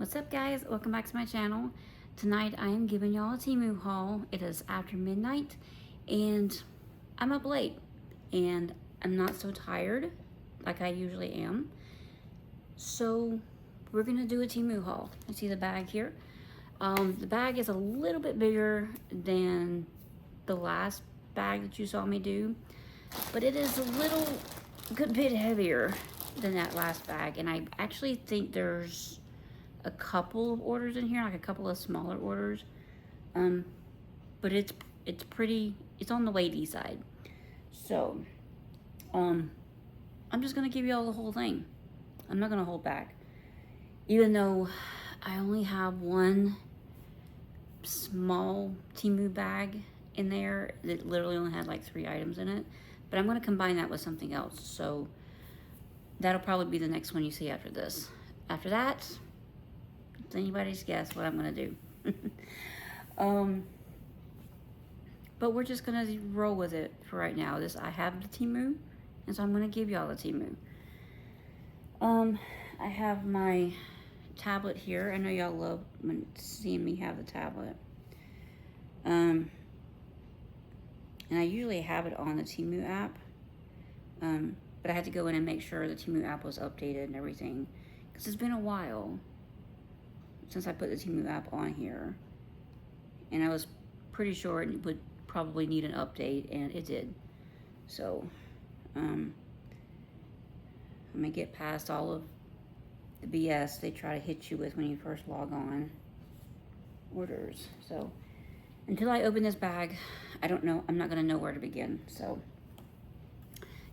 What's up, guys? Welcome back to my channel. Tonight I am giving y'all a Temu haul. It is after midnight and I'm up late and I'm not so tired like I usually am. So we're gonna do a Temu haul. I see the bag here. The bag is a little bit bigger than the last bag that you saw me do, but it is a good bit heavier than that last bag, and I actually think there's a couple of orders in here, like a couple of smaller orders, but it's on the weighty side. So I'm just gonna give you all the whole thing. I'm not gonna hold back, even though I only have one small Temu bag in there that literally only had like 3 items in it, but I'm gonna combine that with something else. So that'll probably be the next one you see after this. After that, it's anybody's guess what I'm gonna do. But we're just gonna roll with it for right now. I have the Temu, and so I'm gonna give y'all the Temu. I have my tablet here. I know y'all love seeing me have the tablet. And I usually have it on the Temu app. But I had to go in and make sure the Temu app was updated and everything, because it's been a while since I put the Temu app on here, and I was pretty sure it would probably need an update, and it did. So I'm gonna get past all of the BS they try to hit you with when you first log on orders. So until I open this bag, I don't know, I'm not gonna know where to begin. So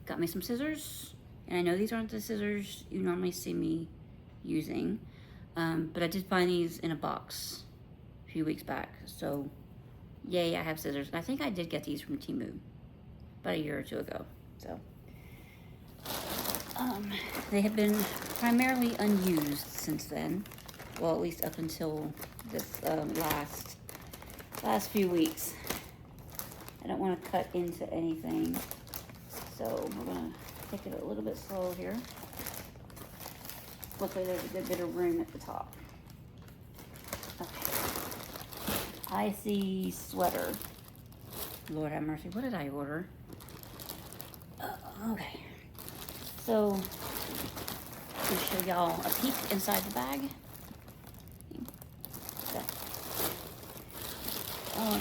got me some scissors, and I know these aren't the scissors you normally see me using, but I did find these in a box a few weeks back, so yay, I have scissors. I think I did get these from Temu about a year or 2 ago. So they have been primarily unused since then, well, at least up until this last few weeks. I don't want to cut into anything, so we're gonna take it a little bit slow here. Luckily there's a good bit of room at the top. Okay. I see sweater. Lord have mercy, what did I order? Okay. So, let me show y'all a peek inside the bag. Okay.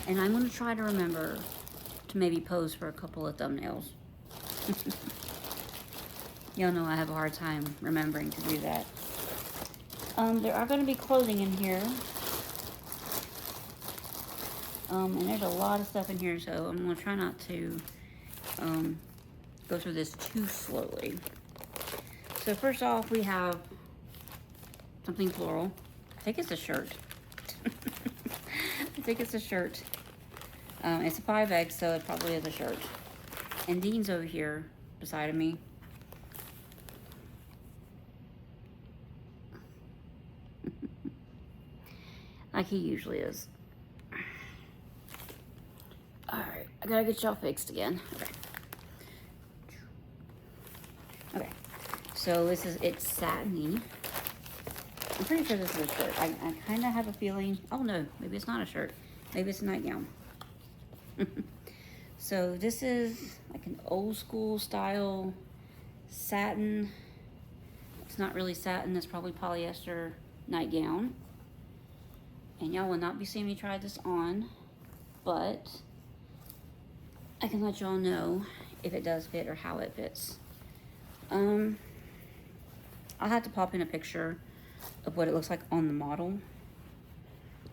And I'm gonna try to remember to maybe pose for a couple of thumbnails. Y'all know I have a hard time remembering to do that. There are going to be clothing in here. And there's a lot of stuff in here, so I'm going to try not to go through this too slowly. So first off, we have something floral. I think it's a shirt. I think it's a shirt. It's a 5X, so it probably is a shirt. And Dean's over here beside of me. Like he usually is. Alright, I gotta get y'all fixed again. Okay. Okay. So it's satiny. I'm pretty sure this is a shirt. I kinda have a feeling, oh no, maybe it's not a shirt. Maybe it's a nightgown. So this is like an old school style satin. It's not really satin, it's probably polyester nightgown. And y'all will not be seeing me try this on, but I can let y'all know if it does fit or how it fits. I'll have to pop in a picture of what it looks like on the model.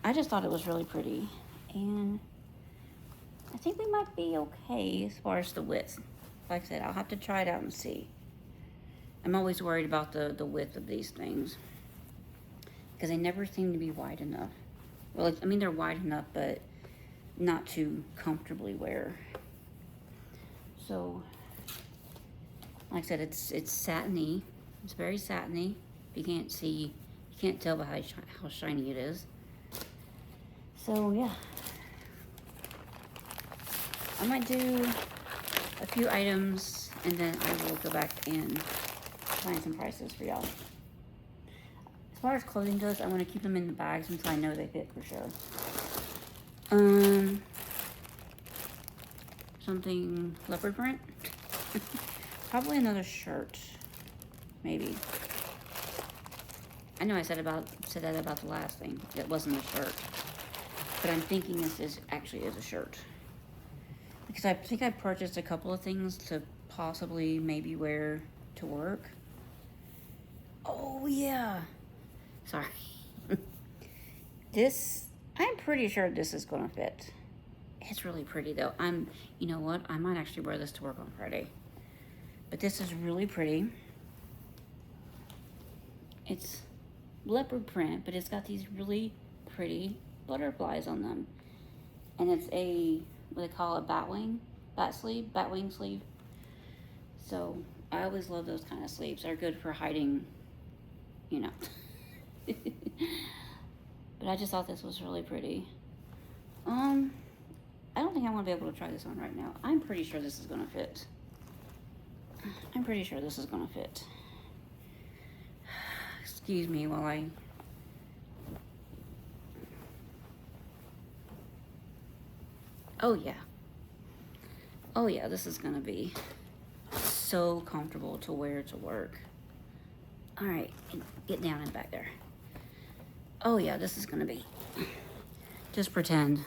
I just thought it was really pretty, and I think we might be okay as far as the width. Like I said, I'll have to try it out and see. I'm always worried about the width of these things, because they never seem to be wide enough. Well, I mean, they're wide enough, but not to comfortably wear. So, like I said, it's satiny. It's very satiny. If you can't see, you can't tell by how shiny it is. So, yeah. I might do a few items, and then I will go back and find some prices for y'all. far as clothing goes, I want to keep them in the bags until I know they fit for sure. Something leopard print. Probably another shirt, maybe. I know I said that about the last thing. It wasn't a shirt, but I'm thinking this actually is a shirt because I think I purchased a couple of things to possibly maybe wear to work. Oh yeah, sorry. I'm pretty sure this is gonna fit. It's really pretty though. You know what? I might actually wear this to work on Friday. But this is really pretty. It's leopard print, but it's got these really pretty butterflies on them. And it's what they call a batwing sleeve. So I always love those kind of sleeves. They're good for hiding, you know. But I just thought this was really pretty. I don't think I want to be able to try this on right now. I'm pretty sure this is going to fit. Excuse me while I... Oh yeah, this is going to be so comfortable to wear to work. All right, get down and back there. Oh yeah, this is going to be... Just pretend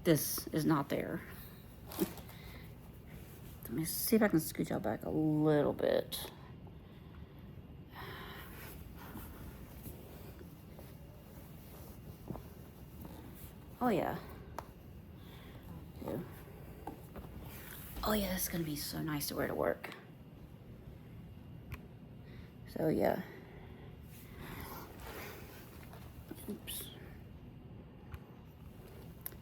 this is not there. Let me see if I can scooch out back a little bit. Oh yeah. Oh yeah, this is gonna be so nice to wear to work. So yeah. Oops.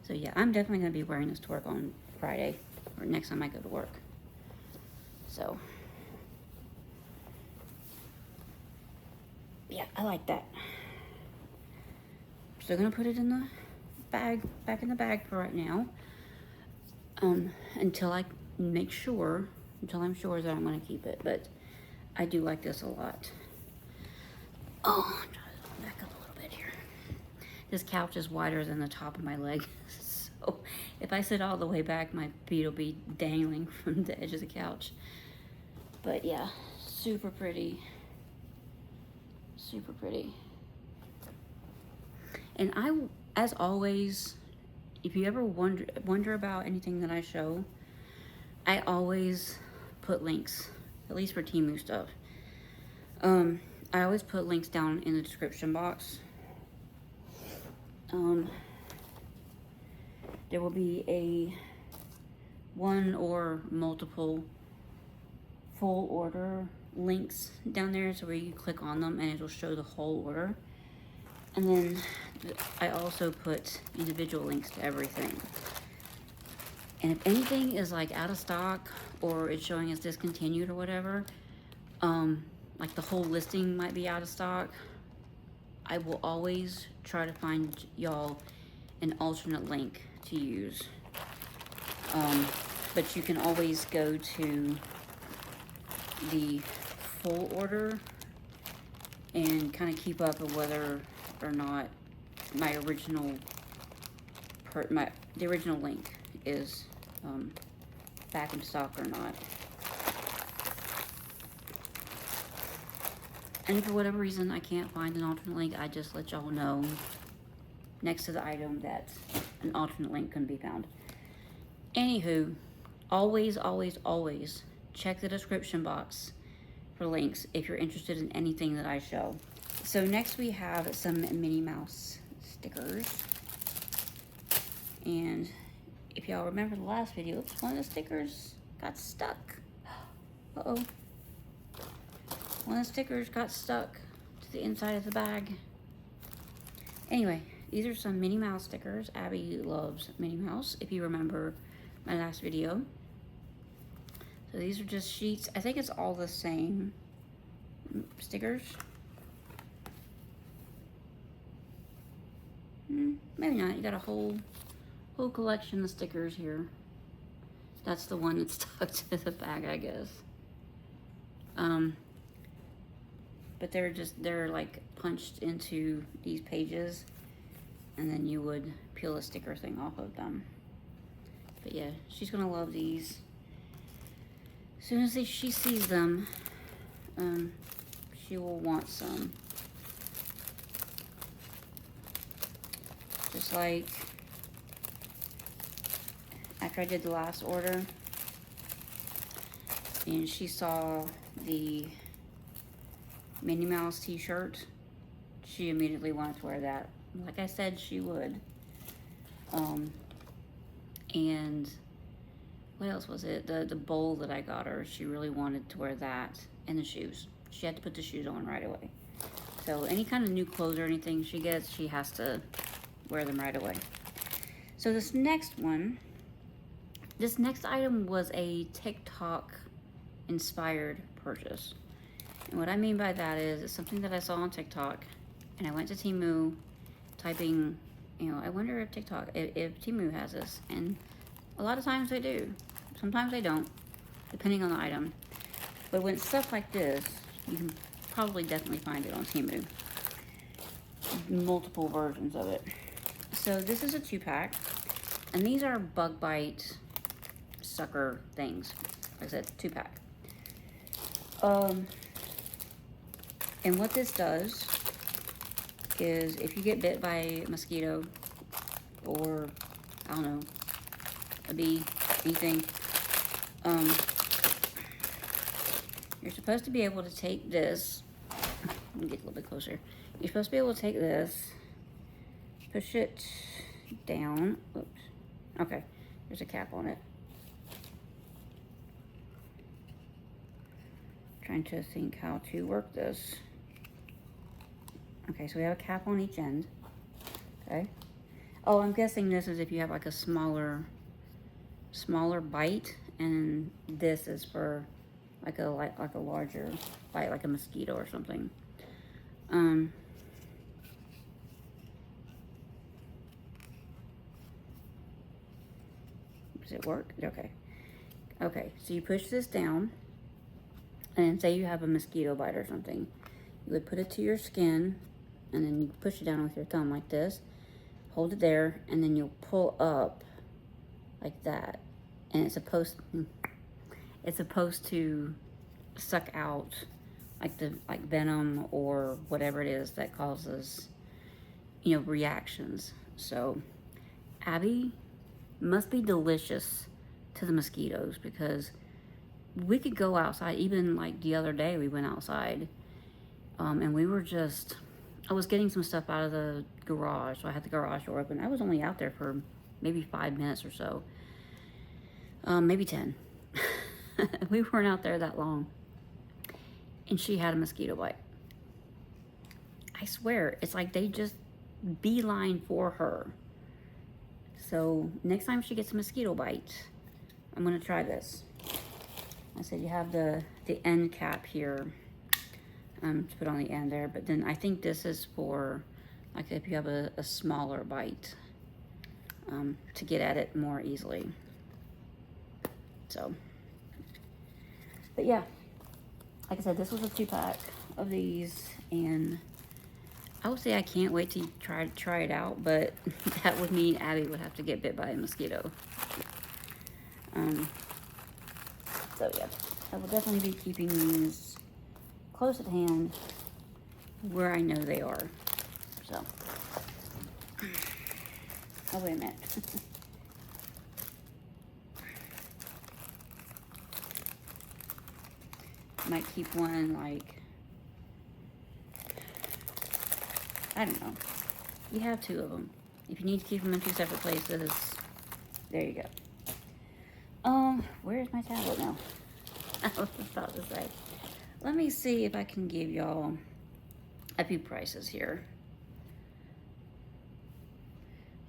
So yeah, I'm definitely going to be wearing this to work on Friday, or next time I go to work. So, yeah, I like that. Still going to put it in the bag, back in the bag for right now. Until I'm sure that I'm going to keep it. But I do like this a lot. Oh, I'm trying to back up a little bit here. This couch is wider than the top of my leg. So if I sit all the way back, my feet will be dangling from the edge of the couch. But yeah, super pretty. Super pretty. And as always, if you ever wonder about anything that I show, I always put links, at least for Temu stuff. I always put links down in the description box. There will be a one or multiple full order links down there, so where you click on them and it'll show the whole order. And then I also put individual links to everything. And if anything is like out of stock or it's showing as discontinued or whatever, like the whole listing might be out of stock, I will always try to find y'all an alternate link to use. But you can always go to the full order and kind of keep up with whether or not my original the original link is back in stock or not. And if for whatever reason I can't find an alternate link, I just let y'all know next to the item that an alternate link can be found. Anywho, always, always, always check the description box for links if you're interested in anything that I show. So next we have some Minnie Mouse stickers. And if y'all remember the last video, oops, one of the stickers got stuck. Uh-oh. One of the stickers got stuck to the inside of the bag. Anyway, these are some Minnie Mouse stickers. Abby loves Minnie Mouse, if you remember my last video. So these are just sheets. I think it's all the same stickers. Maybe not. You got a whole collection of stickers here. That's the one that's stuck to the bag, I guess. but they're like punched into these pages, and then you would peel a sticker thing off of them. But yeah, she's gonna love these. As soon as she sees them, she will want some. Just like after I did the last order, and she saw the Minnie Mouse t-shirt, she immediately wanted to wear that. Like I said, she would. And what else was it? The bowl that I got her, she really wanted to wear that, and the shoes. She had to put the shoes on right away. So any kind of new clothes or anything she gets, she has to wear them right away. So this next item was a TikTok inspired purchase. And what I mean by that is it's something that I saw on TikTok, and I went to Temu typing, I wonder if if Temu has this, and a lot of times they do. Sometimes they don't, depending on the item. But when it's stuff like this, you can probably definitely find it on Temu. Multiple versions of it. So this is a 2-pack, and these are bug bite sucker things. Like I said, 2-pack. And what this does is if you get bit by a mosquito or, I don't know, a bee, anything, you're supposed to be able to take this. Let me get a little bit closer. You're supposed to be able to take this, push it down. Oops. Okay, there's a cap on it. Trying to think how to work this. Okay, so we have a cap on each end. Okay. Oh, I'm guessing this is if you have like a smaller bite, and this is for like a larger bite, like a mosquito or something. Does it work? Okay. Okay, so you push this down, and say you have a mosquito bite or something. You would put it to your skin, and then you push it down with your thumb like this. Hold it there, and then you'll pull up like that. And it's supposed to suck out like venom or whatever it is that causes, reactions. So Abby must be delicious to the mosquitoes, because we could go outside. Even like the other day we went outside, and we were I was getting some stuff out of the garage, so I had the garage door open. I was only out there for maybe 5 minutes or so, maybe 10. We weren't out there that long, and she had a mosquito bite. I swear, it's like they just beeline for her. So next time she gets a mosquito bite, I'm gonna try this. I said you have the end cap here, to put on the end there, but then I think this is for like if you have a smaller bite, to get at it more easily. So, but yeah, like I said, this was a 2-pack of these, and I would say I can't wait to try it out, but that would mean Abby would have to get bit by a mosquito. So yeah, I will definitely be keeping these close at hand where I know they are. So, oh wait a minute. Might keep one like, I don't know. You have 2 of them. If you need to keep them in 2 separate places, there you go. Where's my tablet now? I was about to say. Let me see if I can give y'all a few prices here.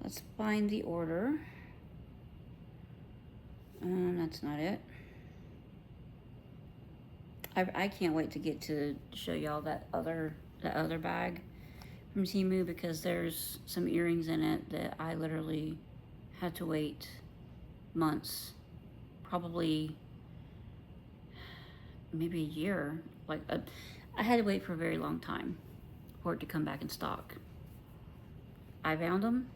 Let's find the order. That's not it. I can't wait to get to show y'all that other bag from Temu, because there's some earrings in it that I literally had to wait months, probably maybe a year. Like I had to wait for a very long time for it to come back in stock. I found them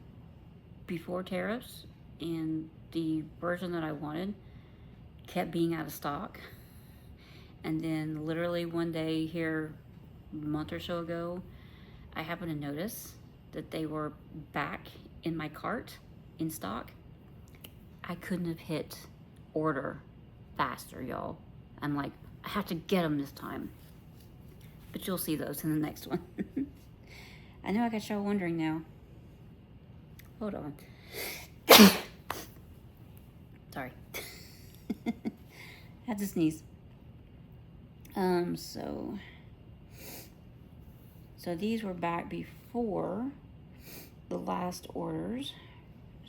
before tariffs, and the version that I wanted kept being out of stock. And then literally one day here, a month or so ago, I happened to notice that they were back in my cart in stock. I couldn't have hit order faster, y'all. I'm like, I have to get them this time. But you'll see those in the next one. I know I got y'all wondering now. Hold on. Sorry. Had to sneeze. So these were back before the last orders.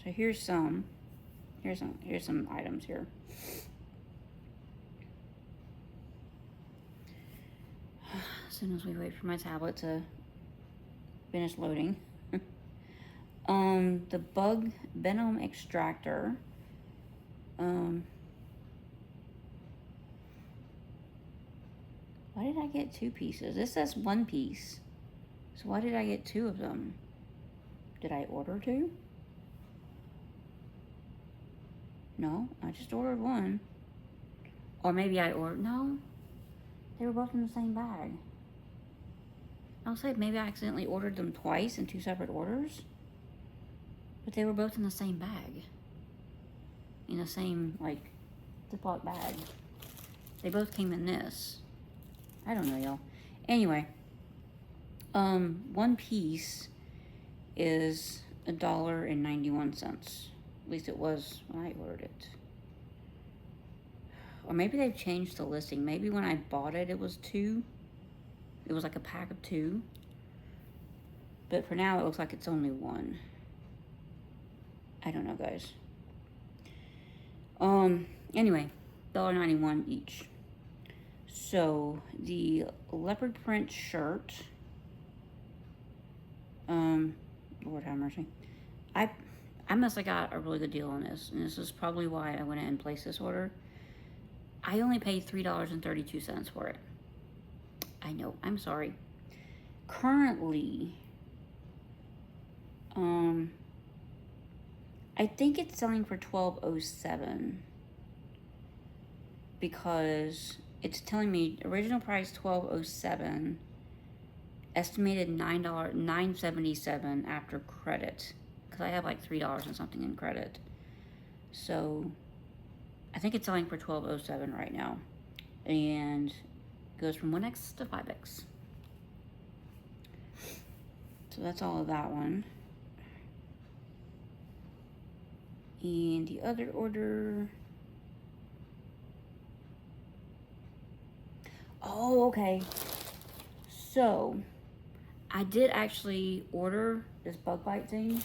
So here's some items here. As soon as we wait for my tablet to finish loading. The bug venom extractor. Why did I get 2 pieces? This says 1 piece. So why did I get 2 of them? Did I order 2? No, I just ordered 1. Or maybe I ordered, no. They were both in the same bag. I'll say maybe I accidentally ordered them twice in 2 separate orders. But they were both in the same bag. In the same, like, Ziploc bag. They both came in this. I don't know, y'all. Anyway, 1 piece is $1.91. At least it was when I ordered it. Or maybe they've changed the listing. Maybe when I bought it, it was 2. It was like a pack of 2. But for now, it looks like it's only 1. I don't know, guys. Anyway, $1.91 each. So the leopard print shirt. Lord have mercy. I must have got a really good deal on this, and this is probably why I went in and placed this order. I only paid $3.32 for it. I know, I'm sorry. Currently, I think it's selling for $12.07 because it's telling me original price $12.07, estimated $9.77 after credit, because I have like $3 and something in credit. So I think it's selling for $12.07 right now, and goes from 1X to 5X. So that's all of that one. And the other order. Oh, okay. So I did actually order this bug bite thing.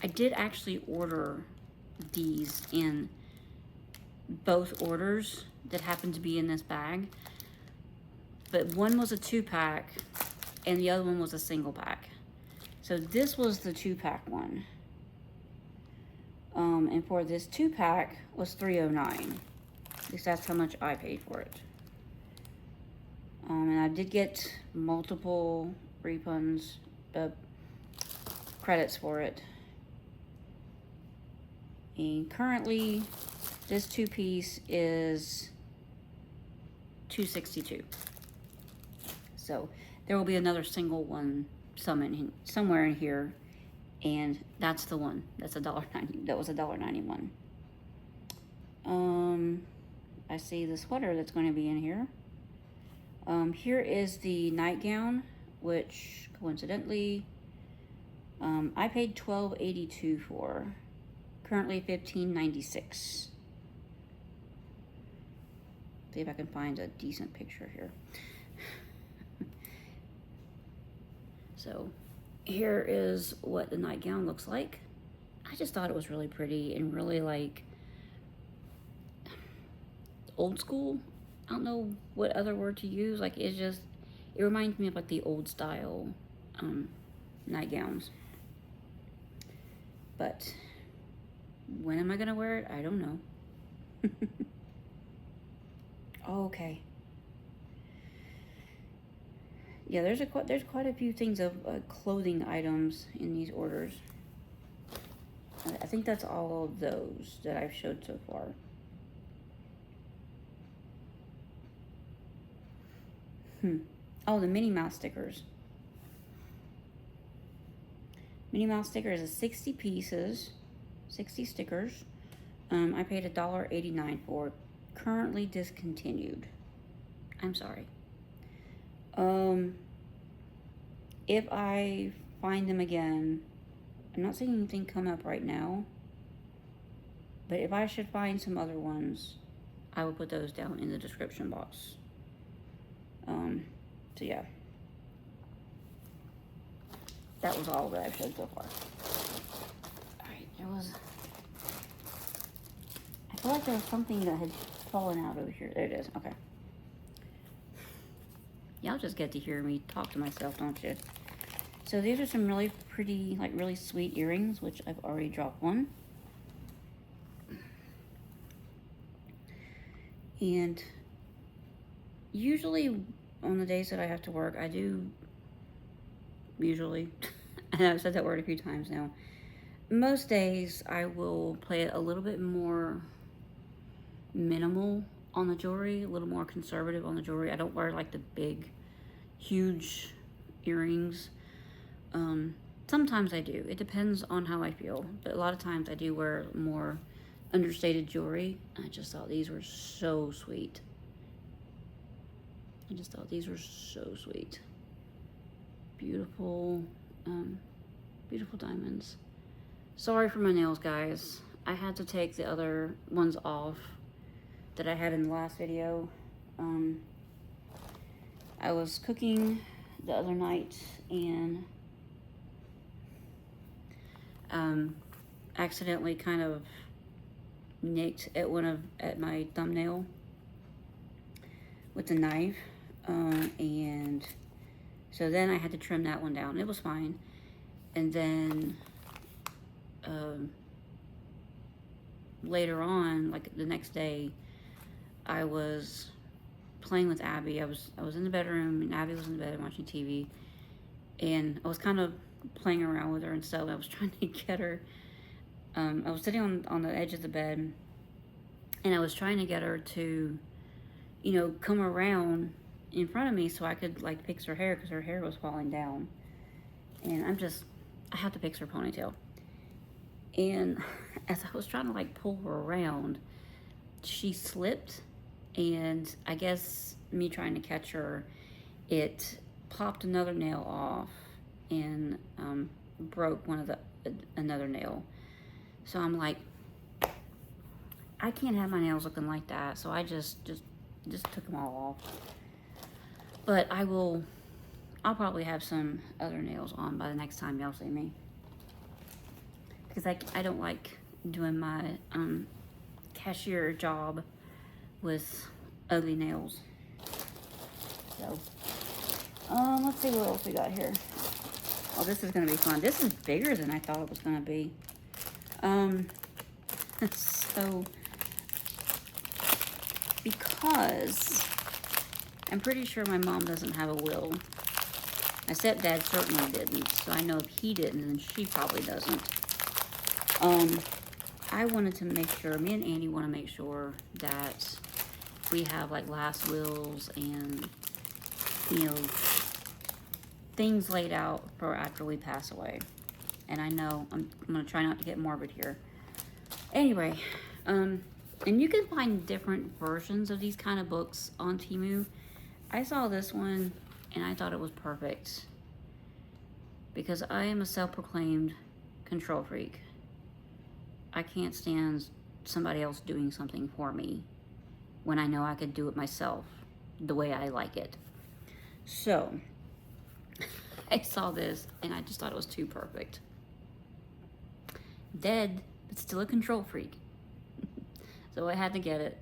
I did actually order these in both orders that happened to be in this bag. But one was a 2-pack and the other one was a single pack. So this was the 2-pack one. And for this 2-pack was $3.09. At least that's how much I paid for it. And I did get multiple refunds, credits for it. And currently, this 2-piece is $2.62. So there will be another single one somewhere in here, and that's the one. That's $1.90. That was $1.91. I see the sweater that's going to be in here. Here is the nightgown, which coincidentally, I paid $12.82 for. Currently $15.96. See if I can find a decent picture here. So here is what the nightgown looks like. I just thought it was really pretty and really like old school. I don't know what other word to use. Like it reminds me of like the old style nightgowns. But when am I gonna wear it? I don't know. Oh, okay. yeah, there's quite a few things of clothing items in these orders. I think that's all of those that I've showed so far. Oh, the Minnie Mouse stickers. Minnie Mouse stickers is 60 pieces, 60 stickers. I paid $1.89 for it. Currently discontinued. I'm sorry. If I find them again, I'm not seeing anything come up right now, but if I should find some other ones, I will put those down in the description box. So yeah, that was all that I've showed so far. Alright, I feel like there was something that had fallen out over here. There it is, okay. Y'all just get to hear me talk to myself, don't you? So these are some really pretty, like really sweet earrings, which I've already dropped one. And usually on the days that I have to work, I do, usually, and I've said that word a few times now, most days I will play it a little bit more minimal on the jewelry, a little more conservative on the jewelry. I don't wear like the big, huge earrings. Sometimes I do. It depends on how I feel. But a lot of times I do wear more understated jewelry. I just thought these were so sweet. Beautiful, beautiful diamonds. Sorry for my nails, guys. I had to take the other ones off that I had in the last video. I was cooking the other night and accidentally kind of nicked at my thumbnail with the knife, and so then I had to trim that one down. It was fine. And then later on, like the next day, I was playing with Abby. I was in the bedroom and Abby was in the bed watching TV, and I was kind of playing around with her and stuff. I was trying to get her. I was sitting on the edge of the bed, and I was trying to get her to, you know, come around in front of me so I could like fix her hair, because her hair was falling down. And I had to fix her ponytail. And as I was trying to like pull her around, she slipped, and I guess me trying to catch her, it popped another nail off and broke another nail. So I'm like, I can't have my nails looking like that. So I just took them all off. But I'll probably have some other nails on by the next time y'all see me, because I don't like doing my cashier job with ugly nails. So let's see what else we got here. Oh, this is gonna be fun. This is bigger than I thought it was gonna be. So because I'm pretty sure my mom doesn't have a will. My stepdad certainly didn't, so I know if he didn't, then she probably doesn't. I wanted to make sure, me and Annie want to make sure that we have like last wills and, you know, things laid out for after we pass away. And I know I'm going to try not to get morbid here. Anyway, and you can find different versions of these kind of books on Temu. I saw this one and I thought it was perfect, because I am a self-proclaimed control freak. I can't stand somebody else doing something for me when I know I could do it myself the way I like it. So I saw this and I just thought it was too perfect. Dead, but still a control freak. So I had to get it.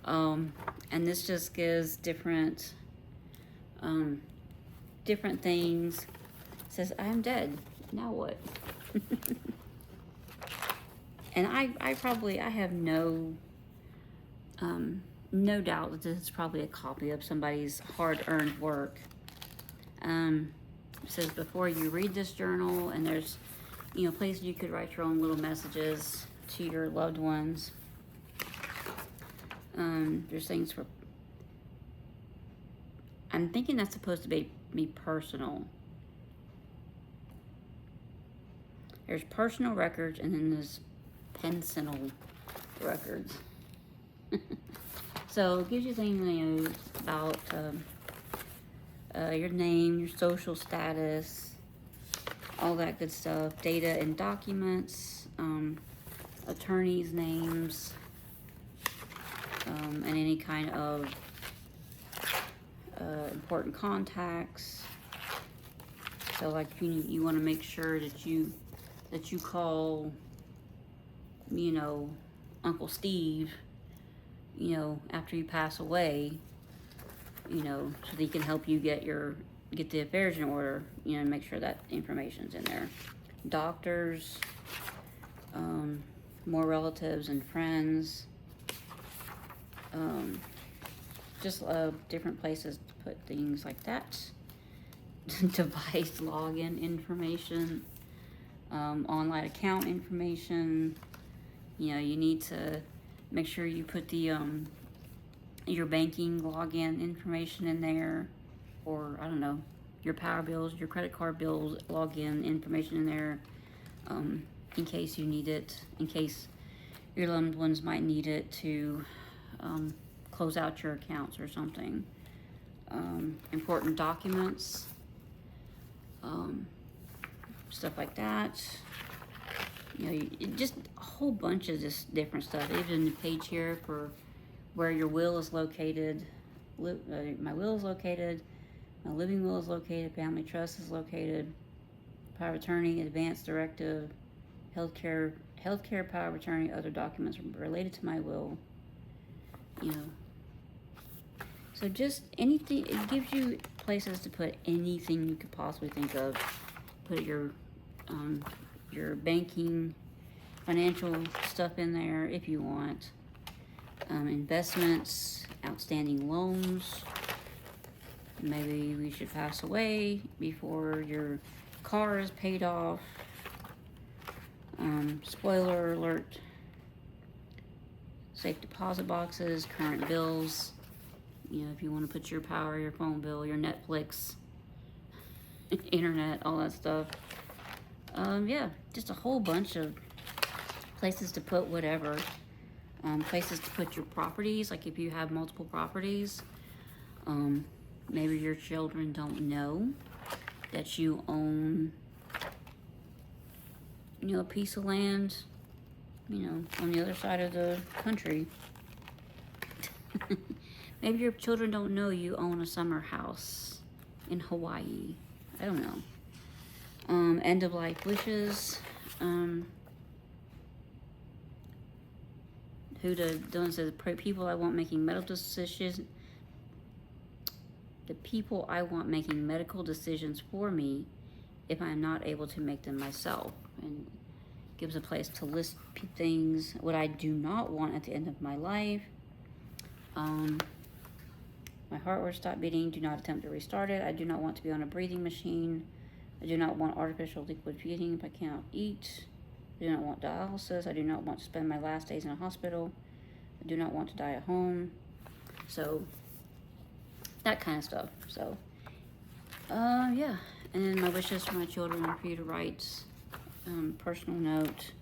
And this just gives different things. It says, I'm dead. Now what? And I have no doubt that this is probably a copy of somebody's hard-earned work. It says before you read this journal, and there's, you know, places you could write your own little messages to your loved ones. There's things for, I'm thinking that's supposed to be personal. There's personal records, and then there's pencil records. So it gives you things, you know, about your name, your social status, all that good stuff, data and documents, attorneys' names, and any kind of important contacts. So like you want to make sure that you call, you know, Uncle Steve, you know, after you pass away, you know, so that he can help you get the affairs in order, you know, and make sure that information's in there. Doctors, more relatives and friends, just different places to put things like that. Device login information, online account information. You know, you need to make sure you put the your banking login information in there, or I don't know, your power bills, your credit card bills, login information in there, in case you need it, in case your loved ones might need it to close out your accounts or something. Important documents, stuff like that. You know, just a whole bunch of this different stuff. Even the page here for where your will is located. My will is located. My living will is located. Family trust is located. Power of attorney, advance directive, healthcare power of attorney, other documents related to my will. You know. So just anything. It gives you places to put anything you could possibly think of. Put your banking, financial stuff in there if you want. Investments, outstanding loans. Maybe we should pass away before your car is paid off. Spoiler alert. Safe deposit boxes, current bills. You know, if you want to put your power, your phone bill, your Netflix, internet, all that stuff. Yeah, just a whole bunch of places to put whatever. Places to put your properties, like if you have multiple properties. Maybe your children don't know that you own, you know, a piece of land, you know, on the other side of the country. Maybe your children don't know you own a summer house in Hawaii. I don't know. End of life wishes. Dylan says, people I want making medical decisions. The people I want making medical decisions for me if I'm not able to make them myself. And gives a place to list things, what I do not want at the end of my life. My heart will stop beating. Do not attempt to restart it. I do not want to be on a breathing machine. I do not want artificial liquid feeding if I cannot eat. I do not want dialysis. I do not want to spend my last days in a hospital. I do not want to die at home. So, that kind of stuff. So, yeah. And then my wishes for my children are for you to write personal note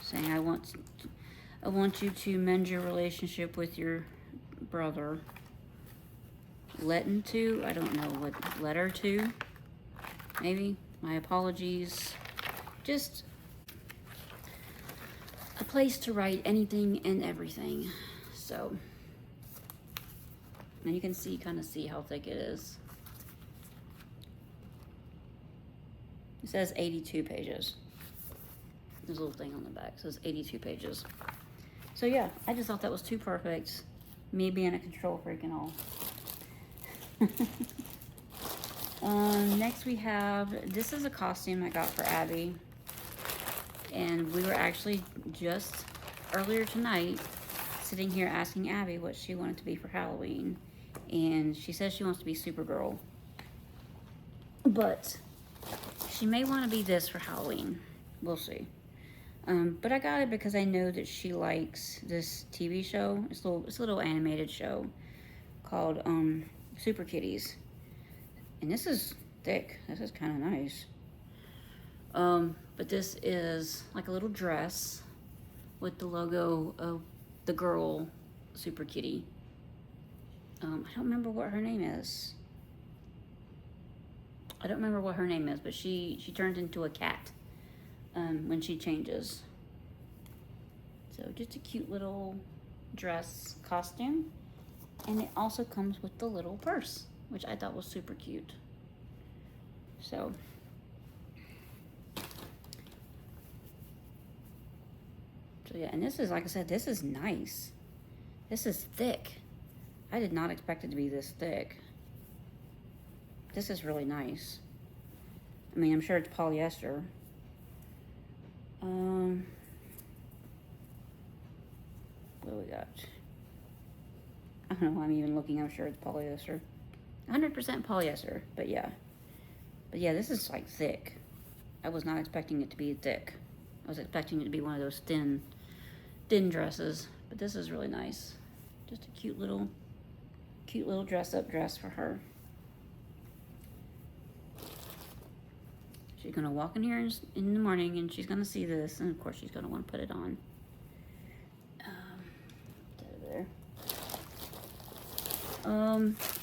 saying, I want you to mend your relationship with your brother. Letten to, I don't know what letter to, maybe. My apologies. Just a place to write anything and everything. So, and you can see, kind of see how thick it is. It says 82 pages. There's a little thing on the back. It says 82 pages. So yeah, I just thought that was too perfect. Me being a control freak and all. Next we have, this is a costume I got for Abby. And we were actually just earlier tonight sitting here asking Abby what she wanted to be for Halloween. And she says she wants to be Supergirl. But she may want to be this for Halloween. We'll see. But I got it because I know that she likes this TV show. It's a little animated show called Super Kitties. And this is thick. This is kind of nice. But this is like a little dress with the logo of the girl Super Kitty. I don't remember what her name is. But she turns into a cat when she changes. So just a cute little dress costume. And it also comes with the little purse, which I thought was super cute. So yeah, and this is, like I said, this is nice. This is thick. I did not expect it to be this thick. This is really nice. I mean, I'm sure it's polyester. What do we got? I don't know, I'm even looking, I'm sure it's polyester. 100% polyester, but yeah. But yeah, this is like thick. I was not expecting it to be thick. I was expecting it to be one of those thin dresses, but this is really nice. Just a cute little dress-up dress for her. She's gonna walk in here in the morning, and she's gonna see this, and of course she's gonna want to put it on. There.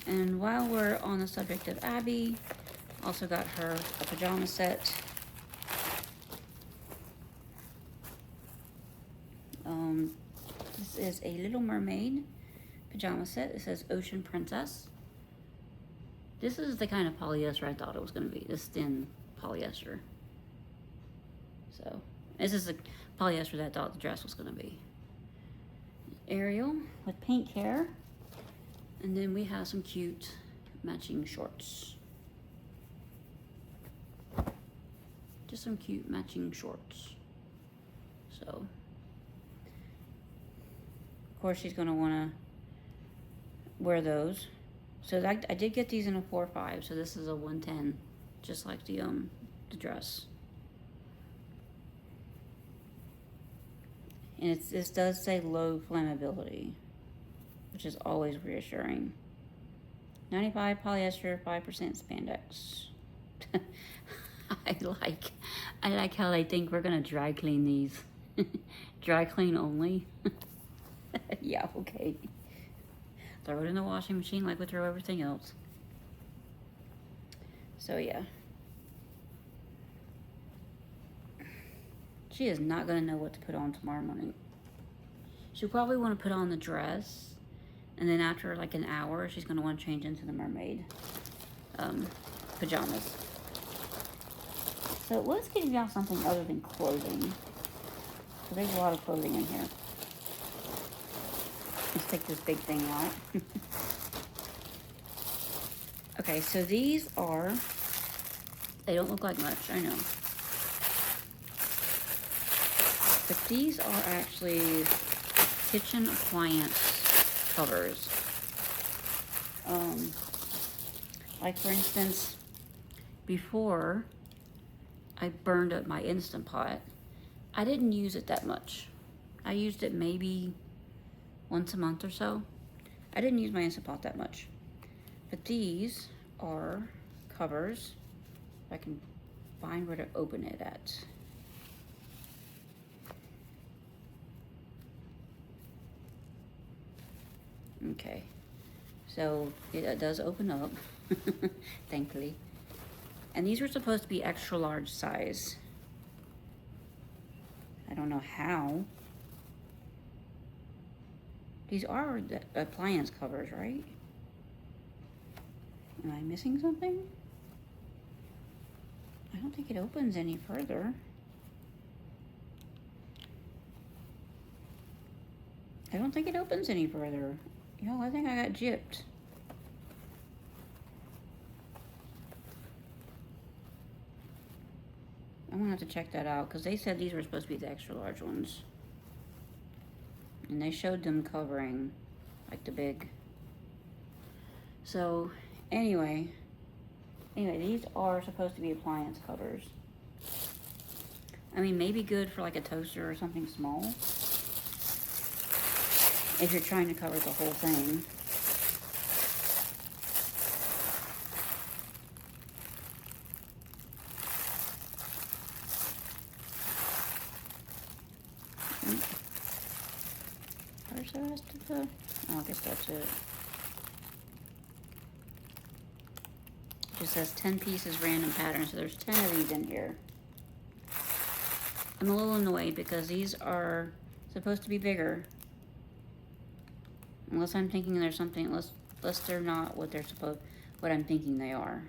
And while we're on the subject of Abby, also got her a pajama set. This is a Little Mermaid pajama set. It says Ocean Princess. This is the kind of polyester I thought it was going to be. This thin polyester. So, this is the polyester that I thought the dress was going to be. Ariel with pink hair. And then we have some cute matching shorts. Just some cute matching shorts. So, of course, she's going to want to wear those. So I did get these in a 4-5, so this is a 110, just like the dress. And this does say low flammability, which is always reassuring. 95 polyester, 5% spandex. I like how they think we're gonna dry clean these. Dry clean only. Yeah, okay. Throw it in the washing machine like we throw everything else. So yeah. She is not gonna know what to put on tomorrow morning. She'll probably want to put on the dress, and then after like an hour, she's gonna want to change into the mermaid pajamas. So let's get y'all something other than clothing. So there's a lot of clothing in here. Let's take this big thing out. Okay, so these are, they don't look like much, I know. But these are actually kitchen appliance covers. Like for instance, before I burned up my Instant Pot, I didn't use it that much. I used it maybe once a month or so. I didn't use my Instant Pot that much. But these are covers. If I can find where to open it at. Okay, so it does open up, thankfully. And these were supposed to be extra large size. I don't know how. These are the appliance covers, right? Am I missing something? I don't think it opens any further. I don't think it opens any further. Yo, I think I got gypped. I'm gonna have to check that out because they said these were supposed to be the extra large ones. And they showed them covering like the big So, anyway, these are supposed to be appliance covers. I mean, maybe good for like a toaster or something small. If you're trying to cover the whole thing. Where's the rest of the... Oh, I guess that's it. It just says 10 pieces random pattern, so there's 10 of these in here. I'm a little annoyed because these are supposed to be bigger. Unless I'm thinking there's something, unless they're not what I'm thinking they are.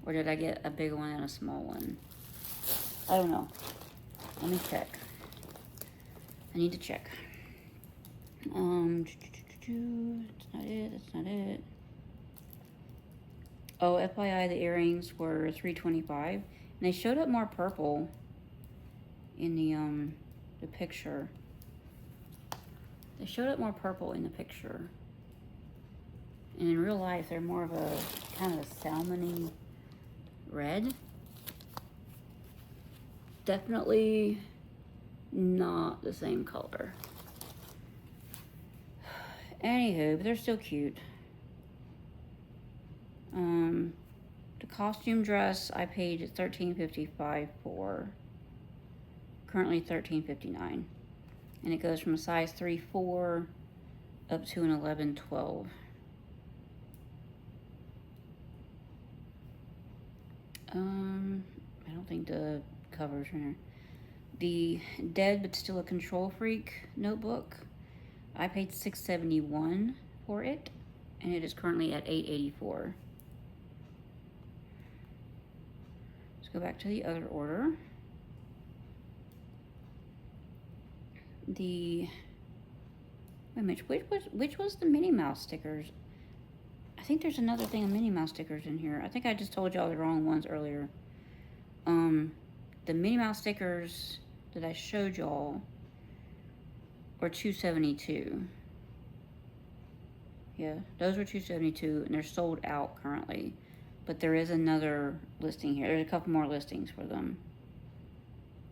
Or did I get a big one and a small one? I don't know. Let me check. I need to check. That's not it, that's not it. Oh, FYI, the earrings were $3.25. And they showed up more purple in the picture. They showed up more purple in the picture. And in real life, they're more of a kind of a salmon-y red. Definitely not the same color. Anywho, but they're still cute. The costume dress I paid $13.55 for. Currently $13.59. And it goes from a size 3-4 up to an 11-12. I don't think the covers are in there. The Dead But Still a Control Freak notebook. I paid $6.71 for it, and it is currently at $8.84. Let's go back to the other order. Wait a minute, which was the Minnie Mouse stickers? I think there's another thing of Minnie Mouse stickers in here. I think I just told y'all the wrong ones earlier. The Minnie Mouse stickers that I showed y'all were $2.72. Yeah, those were $2.72, and they're sold out currently. But there is another listing here. There's a couple more listings for them.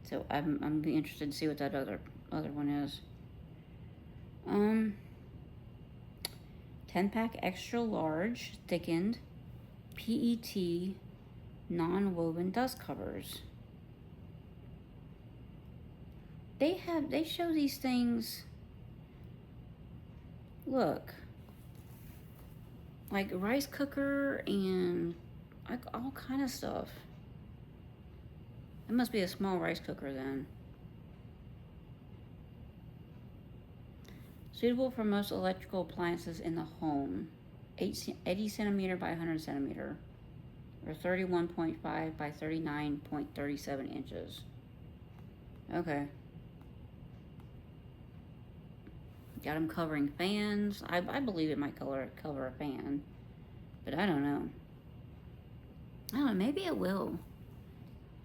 So I'm be interested to see what that other one is. 10-pack extra large thickened PET non-woven dust covers. They show these things, look, like rice cooker and like all kind of stuff. It must be a small rice cooker then. Suitable for most electrical appliances in the home. 80 centimeter by 100 centimeter. Or 31.5 by 39.37 inches. Okay. Got them covering fans. I believe it might cover a fan. But I don't know. I don't know, maybe it will.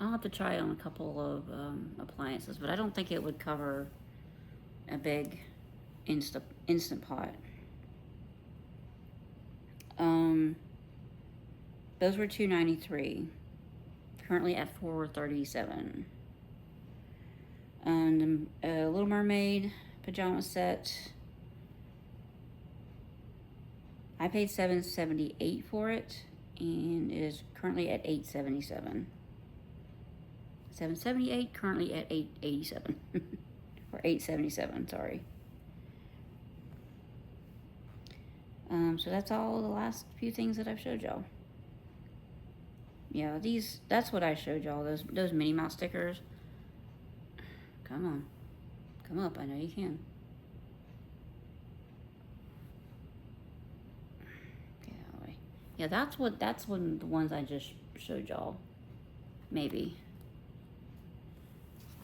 I'll have to try it on a couple of appliances, but I don't think it would cover a big instant pot. Those were $2.93. Currently at $4.37. And a Little Mermaid pajama set. I paid $7.78 for it, and it is currently at $8.77. $7.78, currently at $8.87. Or $8.77, sorry. So that's all the last few things that I've showed y'all. Yeah, that's what I showed y'all, those Minnie Mouse stickers. Come on. Come up, I know you can. Yeah, that's one the ones I just showed y'all. Maybe.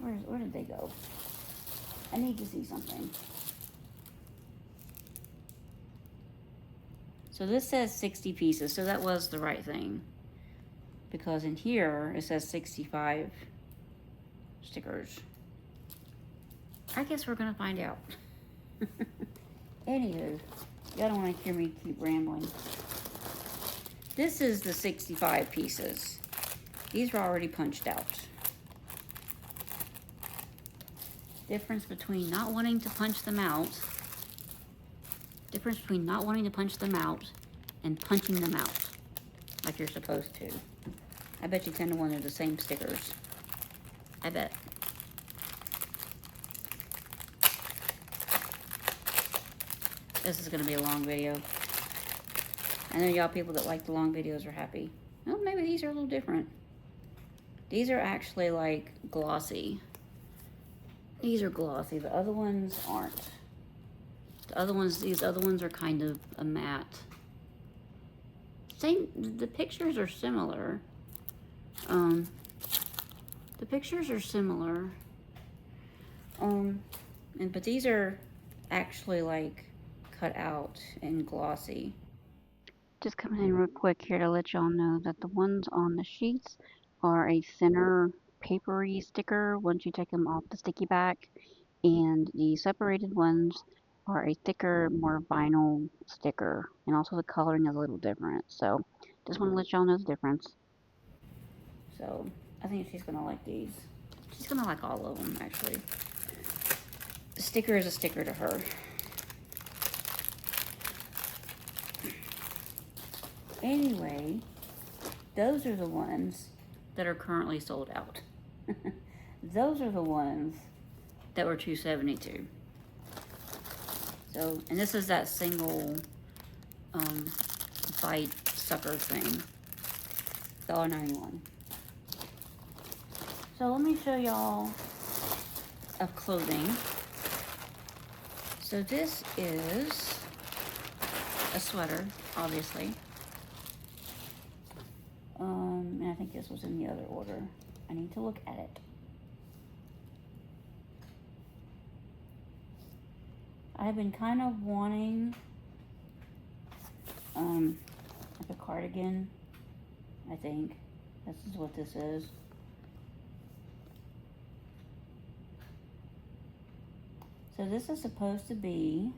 Where did they go? I need to see something. So this says 60 pieces, so that was the right thing. Because in here, it says 65 stickers. I guess we're gonna find out. Anywho, Y'all don't want to hear me keep rambling. This is the 65 pieces. These are already punched out. Difference between not wanting to punch them out. Difference between not wanting to punch them out and punching them out like you're supposed to. I bet you 10 to 1 they're the same stickers. I bet. This is going to be a long video. I know y'all people that like the long videos are happy. Well, maybe these are a little different. These are actually like glossy. These are glossy. The other ones aren't. The other ones, these other ones are kind of a matte. Same, the pictures are similar. The pictures are similar. But these are actually like cut out and glossy. Just coming in real quick here to let y'all know that the ones on the sheets are a thinner papery sticker once you take them off the sticky back, and the separated ones are a thicker, more vinyl sticker, and also the coloring is a little different. So just want to let y'all know the difference. So I think she's gonna like these. She's gonna like all of them actually. The sticker is a sticker to her. Anyway, those are the ones that are currently sold out. Those are the ones that were $2.72. So, and this is that single bite sucker thing. $1.91. So let me show y'all of clothing. So this is a sweater, obviously. And I think this was in the other order. I need to look at it. I've been kind of wanting like a cardigan, I think. This is what this is. So this is supposed to be,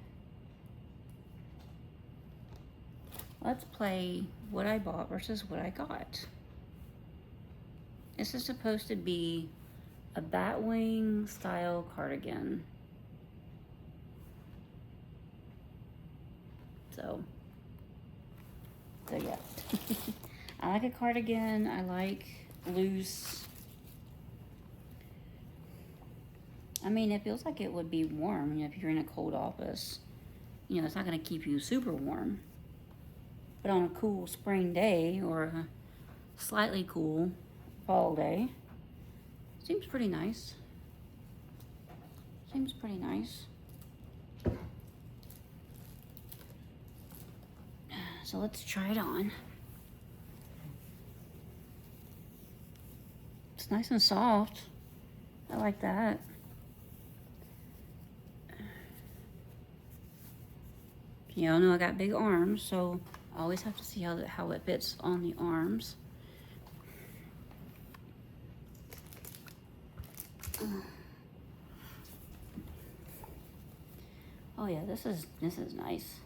let's play what I bought versus what I got. This is supposed to be a batwing style cardigan. So yeah. I like a cardigan. I like loose. I mean, it feels like it would be warm, you know, if you're in a cold office. You know, it's not going to keep you super warm. But on a cool spring day or a slightly cool fall day, seems pretty nice. Seems pretty nice. So let's try it on. It's nice and soft. I like that. Y'all know I got big arms, so I always have to see how it fits on the arms. Oh yeah, this is nice.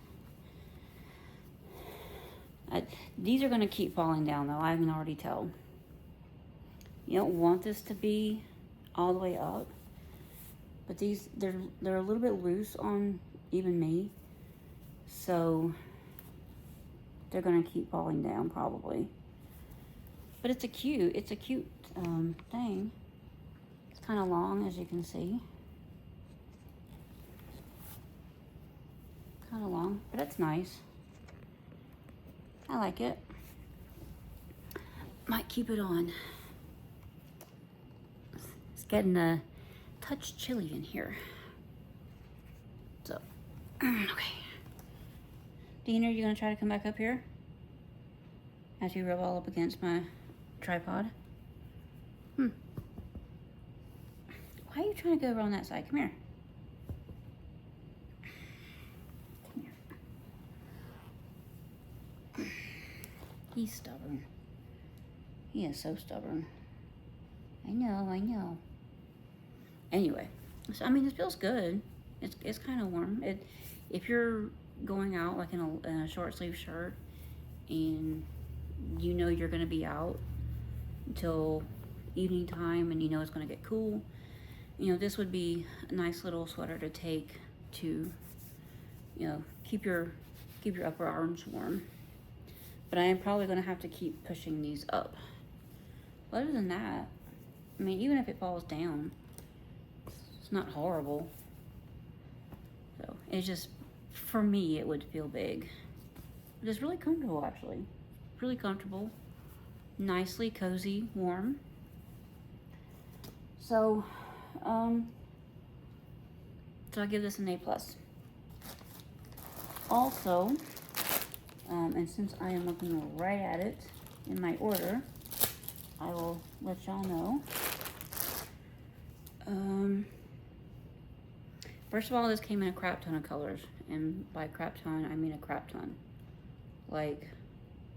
These are gonna keep falling down though, I can already tell. You don't want this to be all the way up, but these, they're a little bit loose on even me, so they're gonna keep falling down probably. But it's a cute thing. It's kind of long, as you can see. Kind of long, but it's nice. I like it. Might keep it on. It's getting a touch chilly in here. So, okay. Dean, are you gonna try to come back up here? As you rub all up against my tripod? Why are you trying to go around that side? Come here. He's stubborn. He is so stubborn. I know. Anyway, so I mean, this feels good. It's kind of warm. If you're going out like in a short sleeve shirt and you know you're going to be out until evening time and you know it's going to get cool, you know, this would be a nice little sweater to take to, you know, keep your upper arms warm. But I am probably going to have to keep pushing these up. But other than that, I mean, even if it falls down, it's not horrible. So it's just, for me, it would feel big. But it's really comfortable, actually. Really comfortable. Nicely cozy, warm. So I give this an A+. Also, and since I am looking right at it in my order, I will let y'all know. First of all, this came in a crap ton of colors, and by crap ton, I mean a crap ton. Like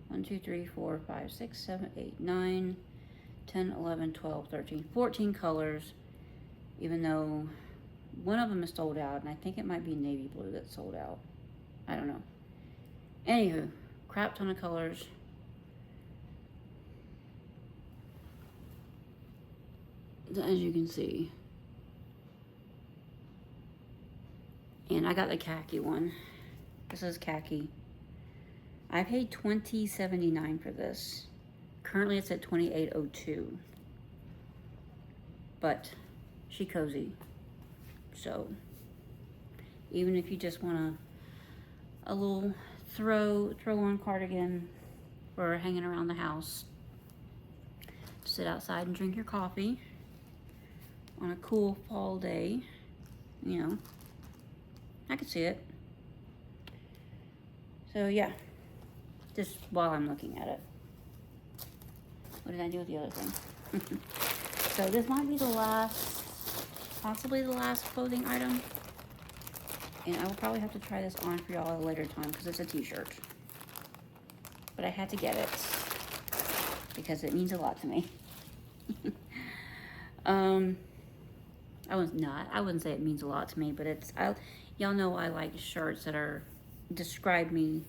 1, 2, 3, 4, 5, 6, 7, 8, 9, 10, 11, 12, 13, 14 colors, even though one of them is sold out, and I think it might be navy blue that's sold out. I don't know. Anywho, crap ton of colors. As you can see. And I got the khaki one. This is khaki. I paid $20.79 for this. Currently it's at $28.02. But she cozy. So even if you just want a little throw on cardigan for hanging around the house, sit outside and drink your coffee on a cool fall day, you know, I could see it. So yeah, just while I'm looking at it. What did I do with the other thing? So this might be the last, possibly the last clothing item. And I will probably have to try this on for y'all at a later time because it's a t-shirt. But I had to get it because it means a lot to me. I wouldn't say it means a lot to me, but it's, y'all know I like shirts that are, describe me.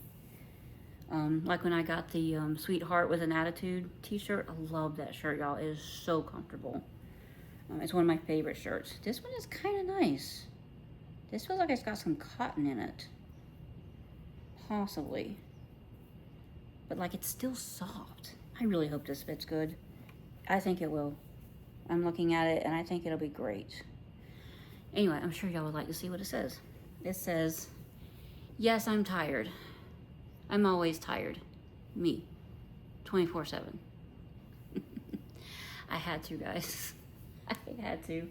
Like when I got the Sweetheart with an Attitude t-shirt. I love that shirt, y'all. It is so comfortable. It's one of my favorite shirts. This one is kind of nice. This feels like it's got some cotton in it. Possibly. But like it's still soft. I really hope this fits good. I think it will. I'm looking at it and I think it'll be great. Anyway, I'm sure y'all would like to see what it says. It says, yes, I'm tired. I'm always tired. Me. 24/7. I had to, guys. I had to.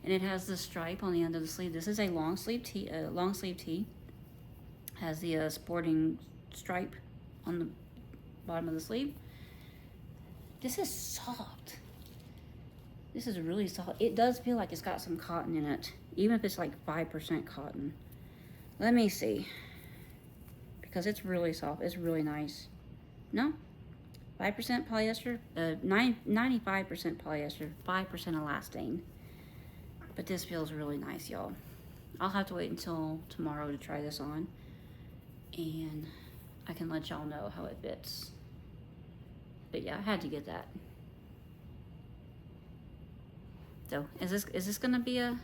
And it has the stripe on the end of the sleeve. This is a long sleeve tee. Has the sporting stripe on the bottom of the sleeve. This is soft. This is really soft. It does feel like it's got some cotton in it, even if it's like 5% cotton. Let me see. Because it's really soft. It's really nice. No? 5% polyester, 95% polyester, 5% elastane. But this feels really nice, y'all. I'll have to wait until tomorrow to try this on. And I can let y'all know how it fits. But yeah, I had to get that. So, is this gonna be a...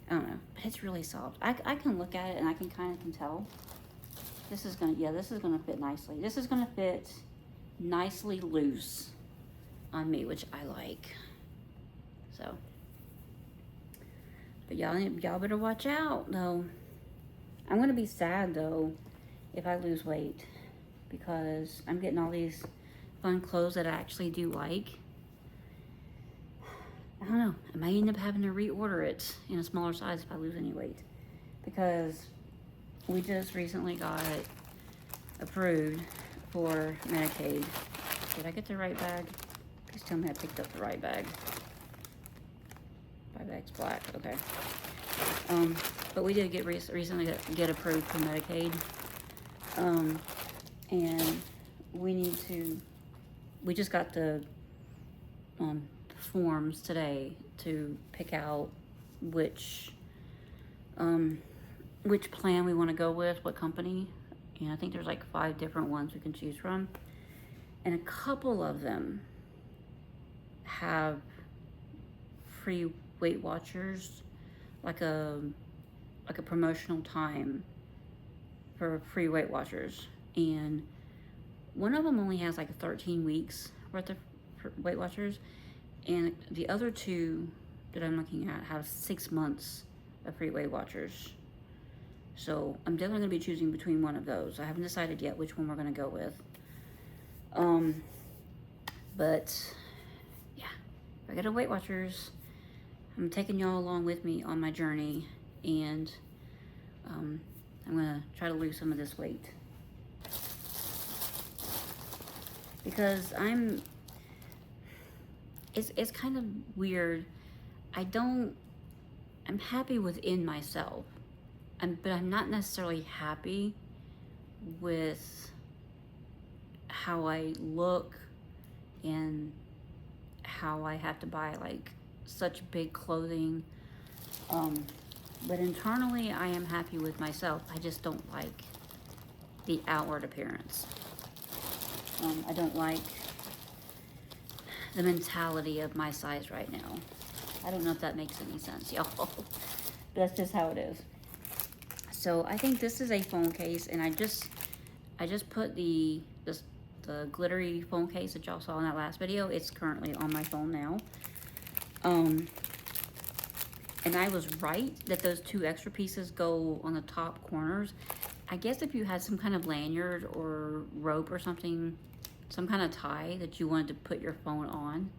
I don't know, but it's really soft. I can look at it and I can kind of tell. This is gonna fit nicely. This is gonna fit nicely loose on me, which I like. So, but y'all better watch out though. I'm gonna be sad though if I lose weight because I'm getting all these fun clothes that I actually do like. I don't know, I might end up having to reorder it in a smaller size if I lose any weight, because we just recently got approved for Medicaid. Did I get the right bag? Please tell me I picked up the right bag. My bag's black, okay. But we did get recently get approved for Medicaid. And we just got the forms today to pick out which plan we want to go with, what company. And I think there's like 5 different ones we can choose from. And a couple of them have free Weight Watchers, like a promotional time for free Weight Watchers. And one of them only has like 13 weeks worth of Weight Watchers, and the other 2 that I'm looking at have 6 months of free Weight Watchers. So I'm definitely going to be choosing between one of those. I haven't decided yet which one we're going to go with. But yeah, I got a Weight Watchers. I'm taking y'all along with me on my journey, and I'm going to try to lose some of this weight. Because it's kind of weird. I'm happy within myself. But I'm not necessarily happy with how I look and how I have to buy like such big clothing. But internally I am happy with myself. I just don't like the outward appearance. I don't like the mentality of my size right now. I don't know if that makes any sense, y'all. But that's just how it is. So I think this is a phone case, and I just put the glittery phone case that y'all saw in that last video. It's currently on my phone now. And I was right that those 2 extra pieces go on the top corners. I guess if you had some kind of lanyard or rope or something, some kind of tie that you wanted to put your phone on,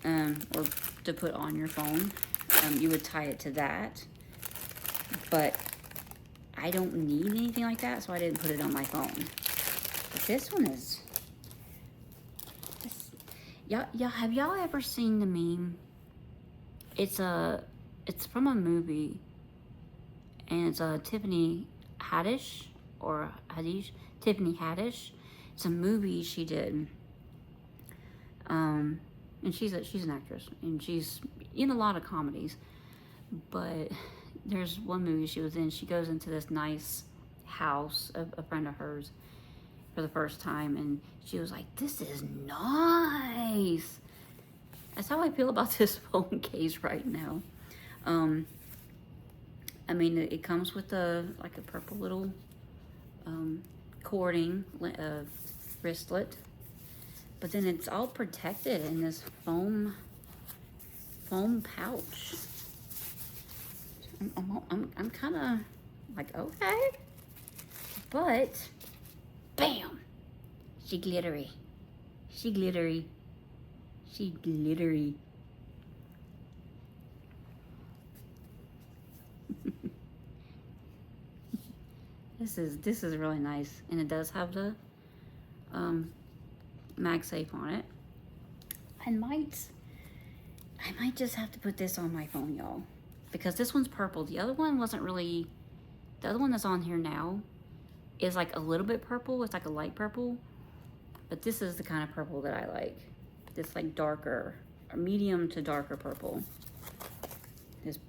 or to put on your phone, you would tie it to that. But I don't need anything like that, so I didn't put it on my phone. But this one is... Y'all, have y'all ever seen the meme? It's from a movie, and it's Tiffany Haddish, or Haddish, Tiffany Haddish. It's a movie she did. And she's an actress, and she's in a lot of comedies. But there's one movie she was in. She goes into this nice house of a friend of hers for the first time, and she was like, "This is nice." That's how I feel about this phone case right now. I mean, it comes with like a purple little cording wristlet, but then it's all protected in this foam pouch. I'm kind of like, okay, but bam, she glittery. This is really nice, and it does have the MagSafe on it. I might just have to put this on my phone, y'all, because this one's purple. The other one wasn't really. The other one that's on here now is like a little bit purple. It's like a light purple, but this is the kind of purple that I like. This like darker, or medium to darker purple.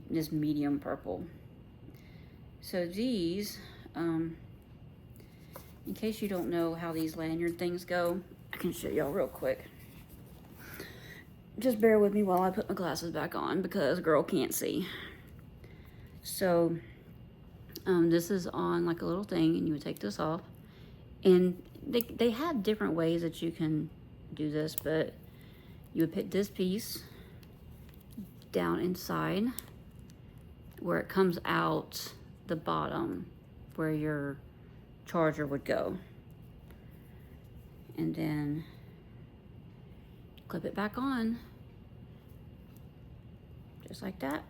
This medium purple. So these, in case you don't know how these lanyard things go, I can show y'all real quick. Just bear with me while I put my glasses back on, because girl can't see. So this is on like a little thing, and you would take this off, and they have different ways that you can do this, but you would put this piece down inside where it comes out the bottom where your charger would go, and then clip it back on just like that.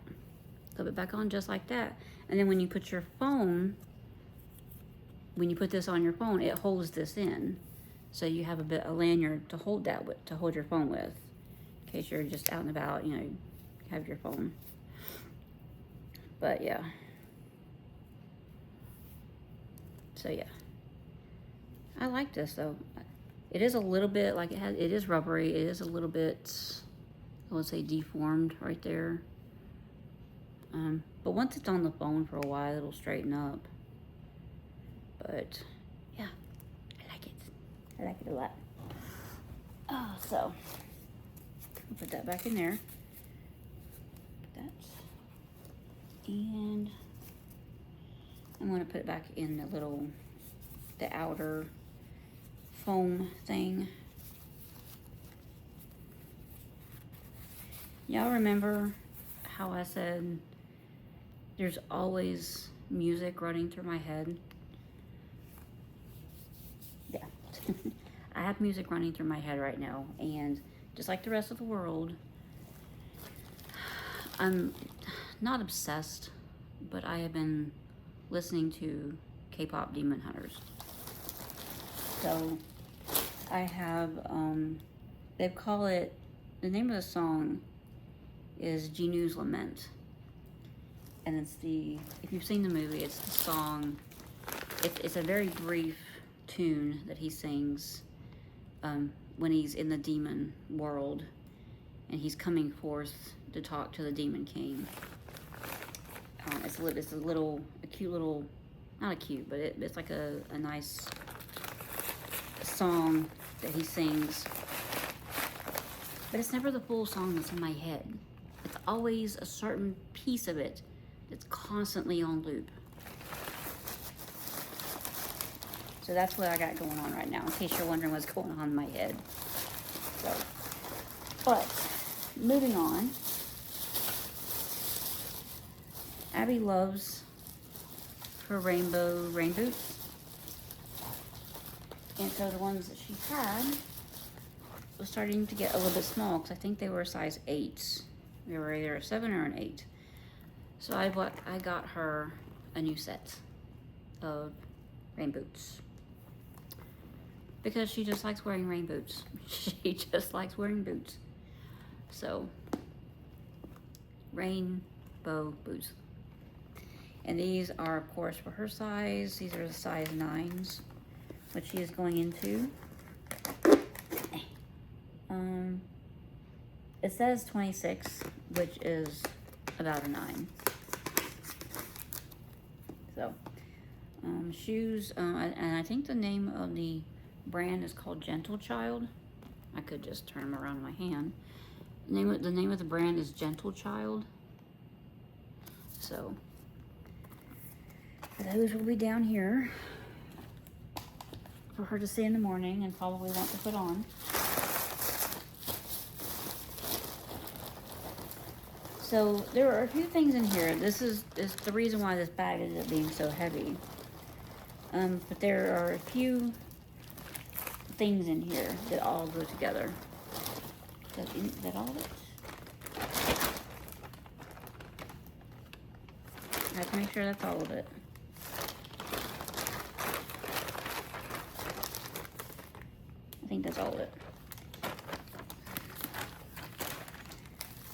Clip it back on just like that, and then when you put your phone, when you put this on your phone, it holds this in, so you have a lanyard to hold that with, to hold your phone with, in case you're just out and about, you know, you have your phone. But yeah, so yeah, I like this though. It is a little bit like it is rubbery. It is a little bit, I would say, deformed right there. But once it's on the phone for a while, it'll straighten up. But yeah, I like it. I like it a lot. Oh, so I'll put that back in there. And I'm going to put it back in the outer foam thing. Y'all remember how I said there's always music running through my head? Yeah. I have music running through my head right now, and just like the rest of the world, I'm not obsessed, but I have been listening to K-pop Demon Hunters. So I have, they call it, the name of the song is Jinu's Lament. And it's if you've seen the movie, it's the song, it's a very brief tune that he sings when he's in the demon world and he's coming forth to talk to the Demon King. It's a cute little, not a cute, but it's like a nice song that he sings. But it's never the full song that's in my head. It's always a certain piece of it that's constantly on loop. So that's what I got going on right now, in case you're wondering what's going on in my head. So, but moving on. Abby loves her rainbow rain boots. And so the ones that she had was starting to get a little bit small because I think they were a size 8. They were either a 7 or an 8. So I got her a new set of rain boots. Because she just likes wearing rain boots. She just likes wearing boots. So, rainbow boots. And these are, of course, for her size. These are the size 9s, which she is going into. It says 26, which is about a 9. So, shoes, and I think the name of the brand is called Gentle Child. I could just turn them around in my hand. The name of the brand is Gentle Child. So, those will be down here for her to see in the morning and probably want to put on. So there are a few things in here. This is the reason why this bag ended up being so heavy. But there are a few things in here that all go together. Is that all of it? I have to make sure that's all of it. I think that's all of it.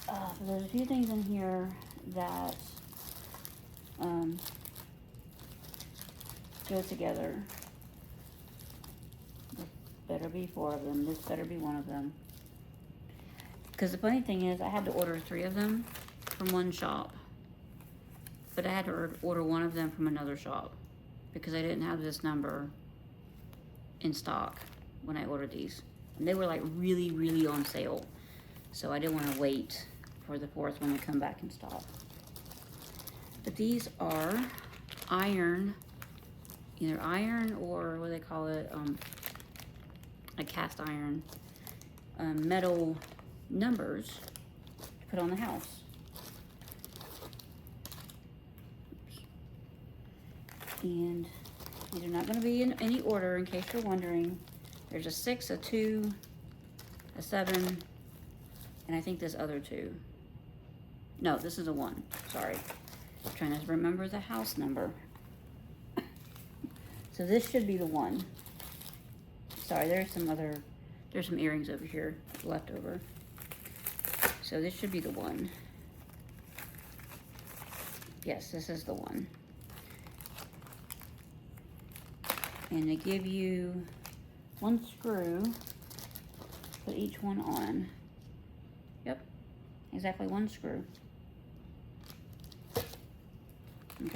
So there's a few things in here that go together. This better be 4 of them. This better be 1 of them. Because the funny thing is, I had to order 3 of them from one shop. But I had to order 1 of them from another shop. Because I didn't have this number in stock when I ordered these. And they were like really, really on sale. So I didn't want to wait for the 4th one to come back in stock. But these are iron, either iron or what do they call it, a cast iron metal numbers to put on the house. Oops. And these are not going to be in any order, in case you're wondering. There's a 6, a 2, a 7, and I think this other 2. No, this is a 1. Sorry. I'm trying to remember the house number. So this should be the 1. Sorry, there's some earrings over here left over. So this should be the 1. Yes, this is the 1. And they give you 1 screw, put each one on. Yep, exactly 1 screw.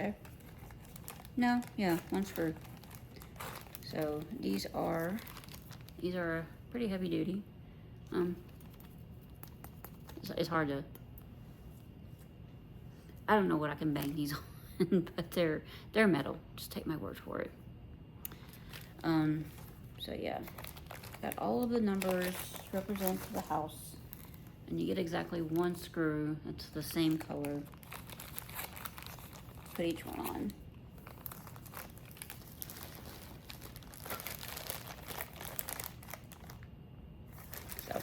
Okay. No, yeah, one screw. So these are pretty heavy duty. It's hard to, I don't know what I can bang these on, but they're metal. Just take my word for it. So yeah, got all of the numbers represent the house, and you get exactly one screw. It's the same color. Put each one on. So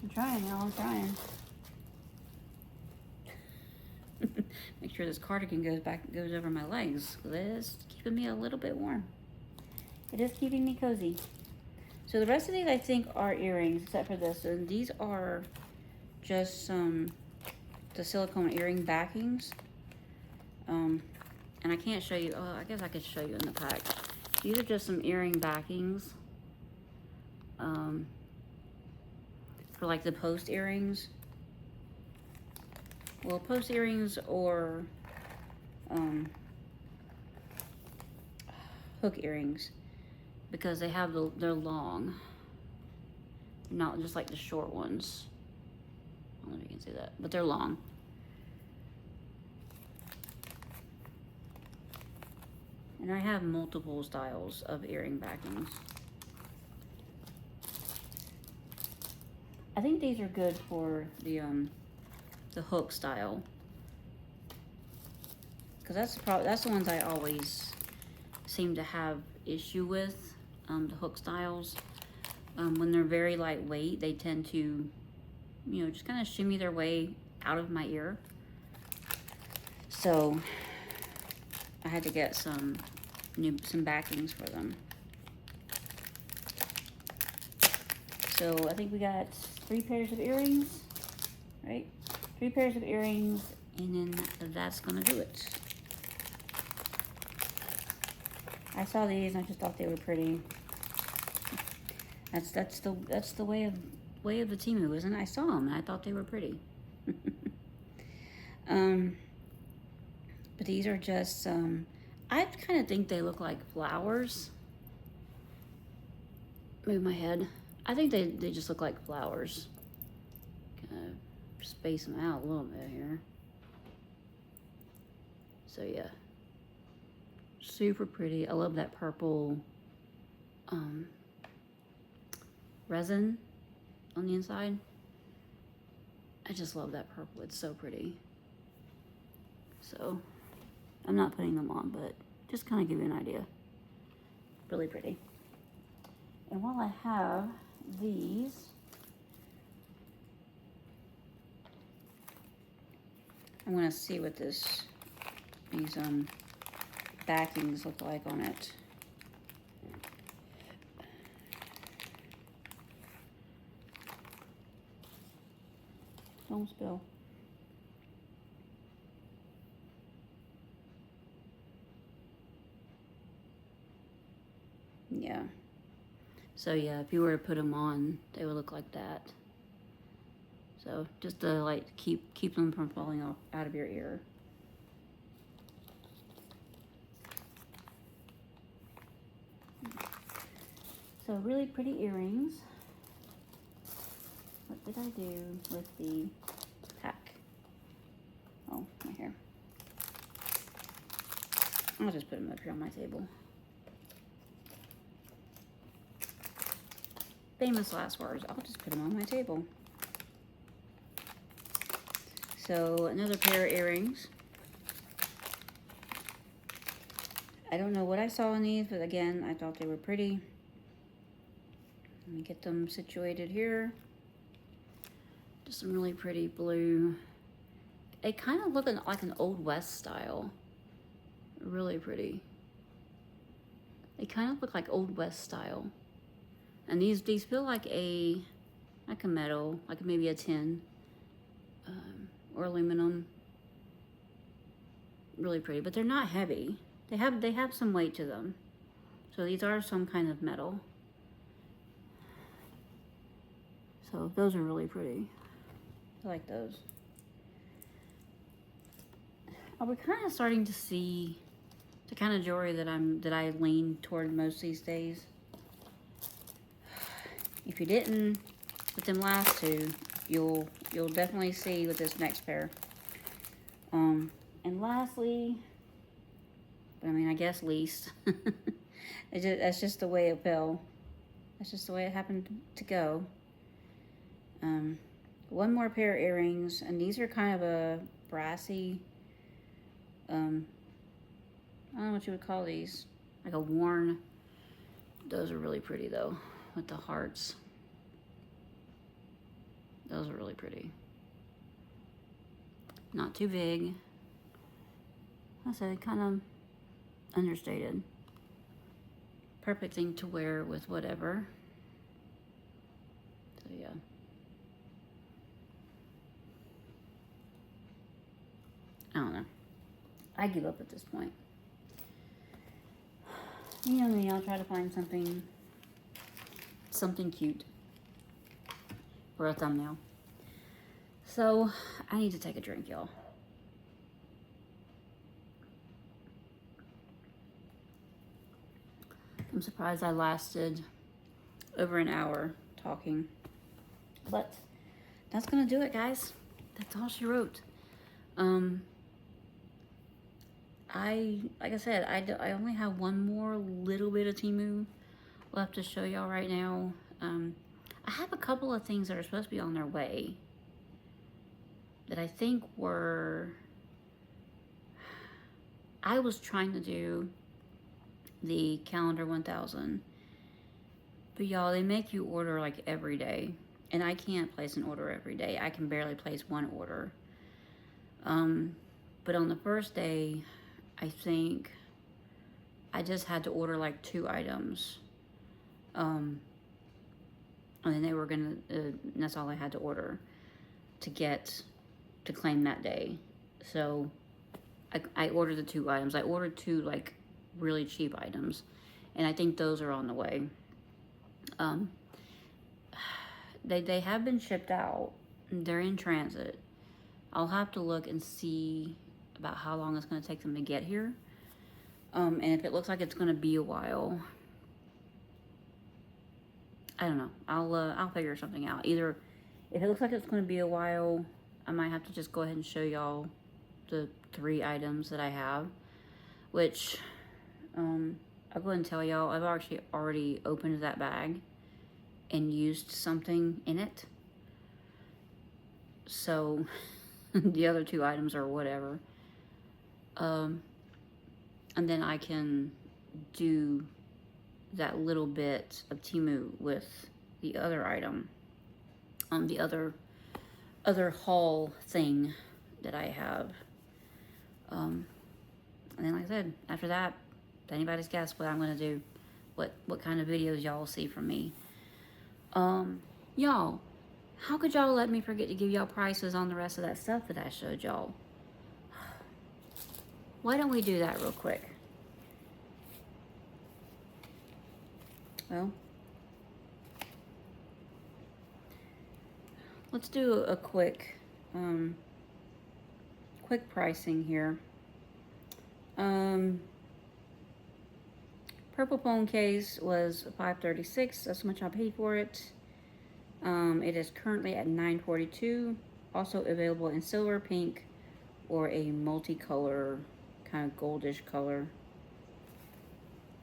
I'm trying, y'all. I'm trying. Make sure this cardigan goes over my legs. It's keeping me a little bit warm. It is keeping me cozy. So the rest of these I think are earrings, except for this. And these are just the silicone earring backings. And I can't show you. Oh, I guess I could show you in the pack. These are just some earring backings. For like the post earrings. Well, post earrings or hook earrings, because they have they're long, not just like the short ones. I don't know if you can see that, but they're long. And I have multiple styles of earring backings. I think these are good for the hook style, because that's the ones I always seem to have issue with, the hook styles. When they're very lightweight, they tend to, you know, just kind of shimmy their way out of my ear. So I had to get some backings for them. So I think we got 3 pairs of earrings, right? 3 pairs of earrings, and then that's gonna do it. I saw these and I just thought they were pretty. That's the way of the Temu, isn't it? I saw them and I thought they were pretty. But these are just I kind of think they look like flowers. Move my head. I think they just look like flowers. Kind of space them out a little bit here. So yeah, super pretty. I love that purple resin on the inside. I just love that purple. It's so pretty. So I'm not putting them on, but just kind of give you an idea. Really pretty. And while I have these, I want to see what these backings look like on it. Don't spill. Yeah. So yeah, if you were to put them on, they would look like that. So just to like keep them from falling off out of your ear. So really pretty earrings. What did I do with the pack? Oh, my hair. I'll just put them up here on my table. Famous last words. I'll just put them on my table. So another pair of earrings. I don't know what I saw in these, but again, I thought they were pretty. Let me get them situated here. Just some really pretty blue. They kind of look like an Old West style. Really pretty. They kind of look like Old West style. And these feel like a metal, like maybe a tin or aluminum. Really pretty, but they're not heavy. They have some weight to them. So these are some kind of metal. So those are really pretty. I like those. Are we kind of starting to see the kind of jewelry that I lean toward most these days? If you didn't with them last two, you'll definitely see with this next pair. And lastly, I mean, I guess least, that's just the way it fell. That's just the way it happened to go. One more pair of earrings, and these are kind of a brassy, I don't know what you would call these, like a worn. Those are really pretty though, with the hearts. Those are really pretty. Not too big. I said, kind of understated. Perfect thing to wear with whatever. So yeah. I don't know. I give up at this point. You know me, I'll try to find something cute for a thumbnail. So I need to take a drink, y'all. I'm surprised I lasted over an hour talking, but that's gonna do it, guys. That's all she wrote. Like I said, I only have one more little bit of Temu left to show y'all right now. I have a couple of things that are supposed to be on their way that I think I was trying to do the calendar 1000, but y'all, they make you order like every day, and I can't place an order every day. I can barely place one order. But on the first day, I think I just had to order like 2 items. And then they were gonna, that's all I had to order to claim that day. So I ordered the 2 items. I ordered 2 like really cheap items, and I think those are on the way. They have been shipped out. They're in transit. I'll have to look and see about how long it's going to take them to get here. And if it looks like it's going to be a while, I don't know. I'll figure something out. Either if it looks like it's going to be a while, I might have to just go ahead and show y'all the 3 items that I have, which I'll go ahead and tell y'all, I've actually already opened that bag and used something in it. So the other 2 items are whatever. And then I can do that little bit of Temu with the other item, the other haul thing that I have. And then, like I said, after that, it's anybody's guess what I'm gonna do, what kind of videos y'all will see from me. Y'all, how could y'all let me forget to give y'all prices on the rest of that stuff that I showed y'all? Why don't we do that real quick? Well, let's do a quick pricing here. Purple phone case was $536. That's how much I paid for it. It is currently at $942. Also available in silver, pink, or a multicolor, kind of goldish color.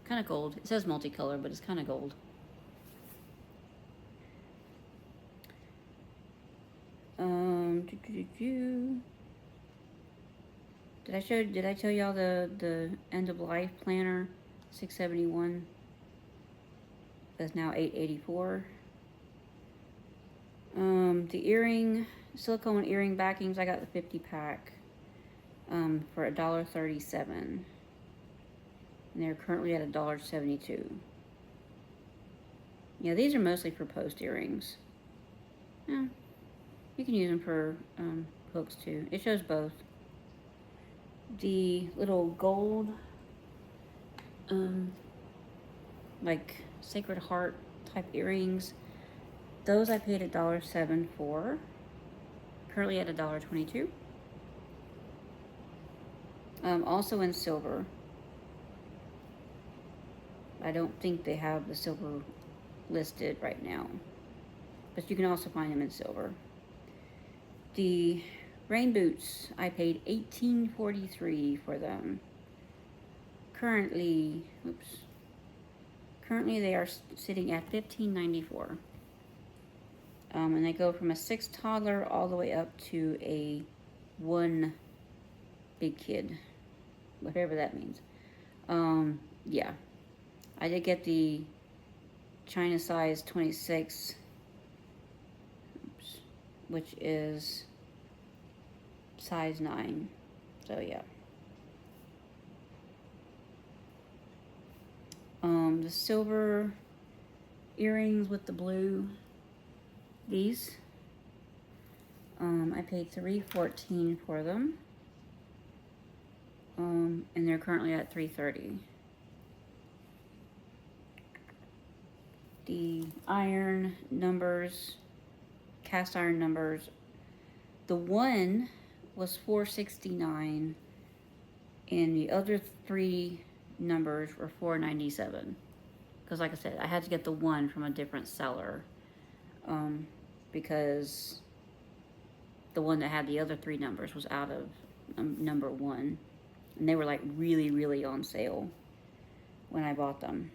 Kind of gold. It says multicolor, but it's kind of gold. Did I tell y'all the end of life planner? 671. That's now 884. The silicone earring backings, I got the 50 pack for $1.37. And they're currently at $1.72. Yeah, these are mostly for post earrings. Yeah, you can use them for hooks too. It shows both. The little gold, like Sacred Heart type earrings, those I paid $1.07 for. Currently at $1.22. Also in silver. I don't think they have the silver listed right now, but you can also find them in silver. The rain boots, I paid $18.43 for them. Currently they are sitting at $15.94. And they go from a 6 toddler all the way up to a 1 big kid, whatever that means. Yeah, I did get the China size 26, which is size 9. So yeah. The silver earrings with the blue, these, I paid $3.14 for them, and they're currently at $3.30. The iron numbers, cast iron numbers, the one was $4.69, and the other 3 numbers were $4.97. Because like I said, I had to get the one from a different seller, because the one that had the other 3 numbers was out of number 1, and they were like really, really on sale when I bought them.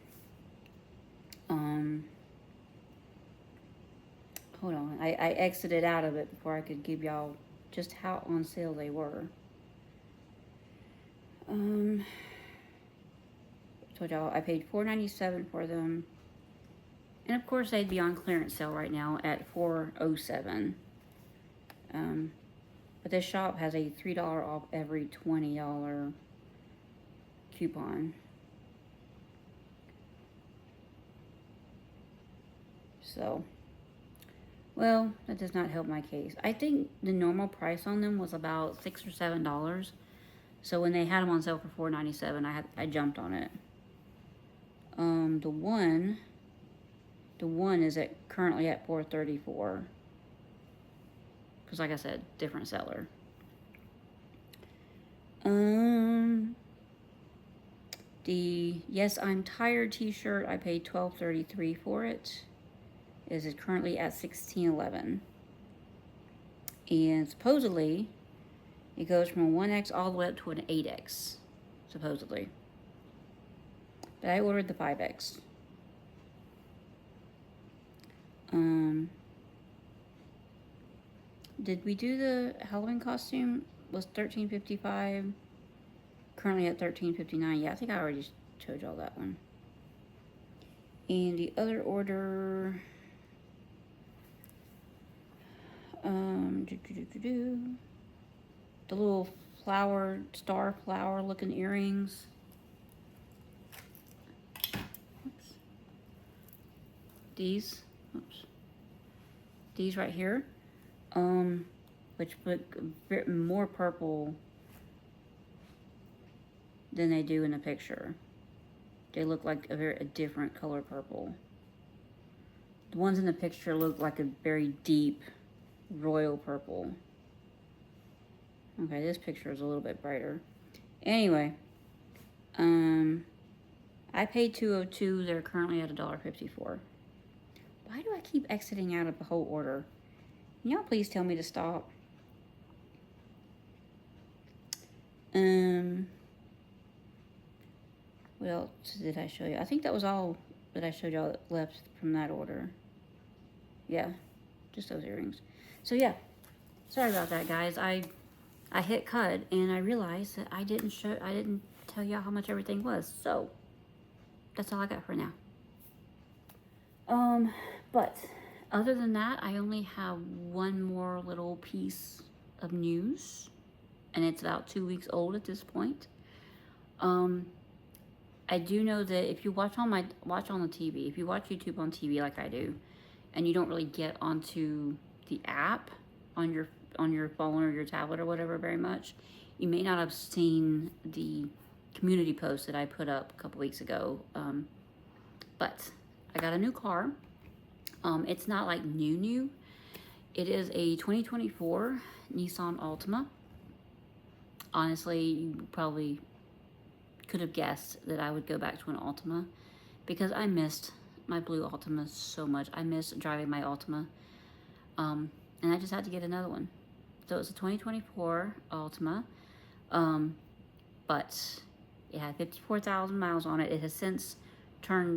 Hold on, I exited out of it before I could give y'all just how on sale they were. I told y'all I paid $4.97 for them, and of course they'd be on clearance sale right now at $4.07. But this shop has a $3 off every $20 coupon. So, well, that does not help my case. I think the normal price on them was about $6 or $7. So when they had them on sale for $4.97, I jumped on it. The one is currently at $4.34. Because like I said, different seller. The Yes I'm Tired t-shirt, I paid $12.33 for it. It is currently at $16.11. And supposedly, it goes from a 1X all the way up to an 8X, supposedly. But I ordered the 5X. Did we do the Halloween costume? Was $13.55. Currently at $13.59. Yeah, I think I already showed y'all that one. And the other order, the little star flower looking earrings. Oops. These right here, which look more purple than they do in the picture. They look like a different color purple. The ones in the picture look like a very deep royal purple. Okay, this picture is a little bit brighter. Anyway, I paid $2.02. They're currently at $1.54. Why do I keep exiting out of the whole order? Can y'all please tell me to stop? What else did I show you? I think that was all that I showed y'all left from that order. Yeah, just those earrings. So yeah, sorry about that, guys. I hit cut and I realized that I didn't tell y'all how much everything was. So that's all I got for now. But other than that, I only have one more little piece of news, and it's about 2 weeks old at this point. I do know that if you watch on the TV, if you watch YouTube on TV like I do, and you don't really get onto the app on your phone or your tablet or whatever very much, you may not have seen the community post that I put up a couple weeks ago. But I got a new car. It's not like new. It is a 2024 Nissan Altima. honestly, you probably could have guessed that I would go back to an Altima because I missed my blue Altima so much. I missed driving my Altima. And I just had to get another one. So it's a 2024 Altima. But it had 54,000 miles on it. It has since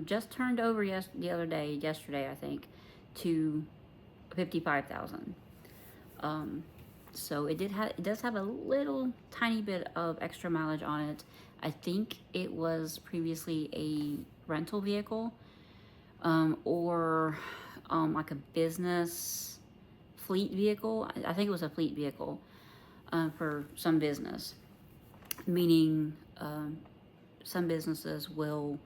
just turned over yesterday, I think, to 55,000. So it does have a little tiny bit of extra mileage on it. I think it was previously a rental vehicle, or like a business fleet vehicle. I think it was a fleet vehicle for some business, meaning some businesses will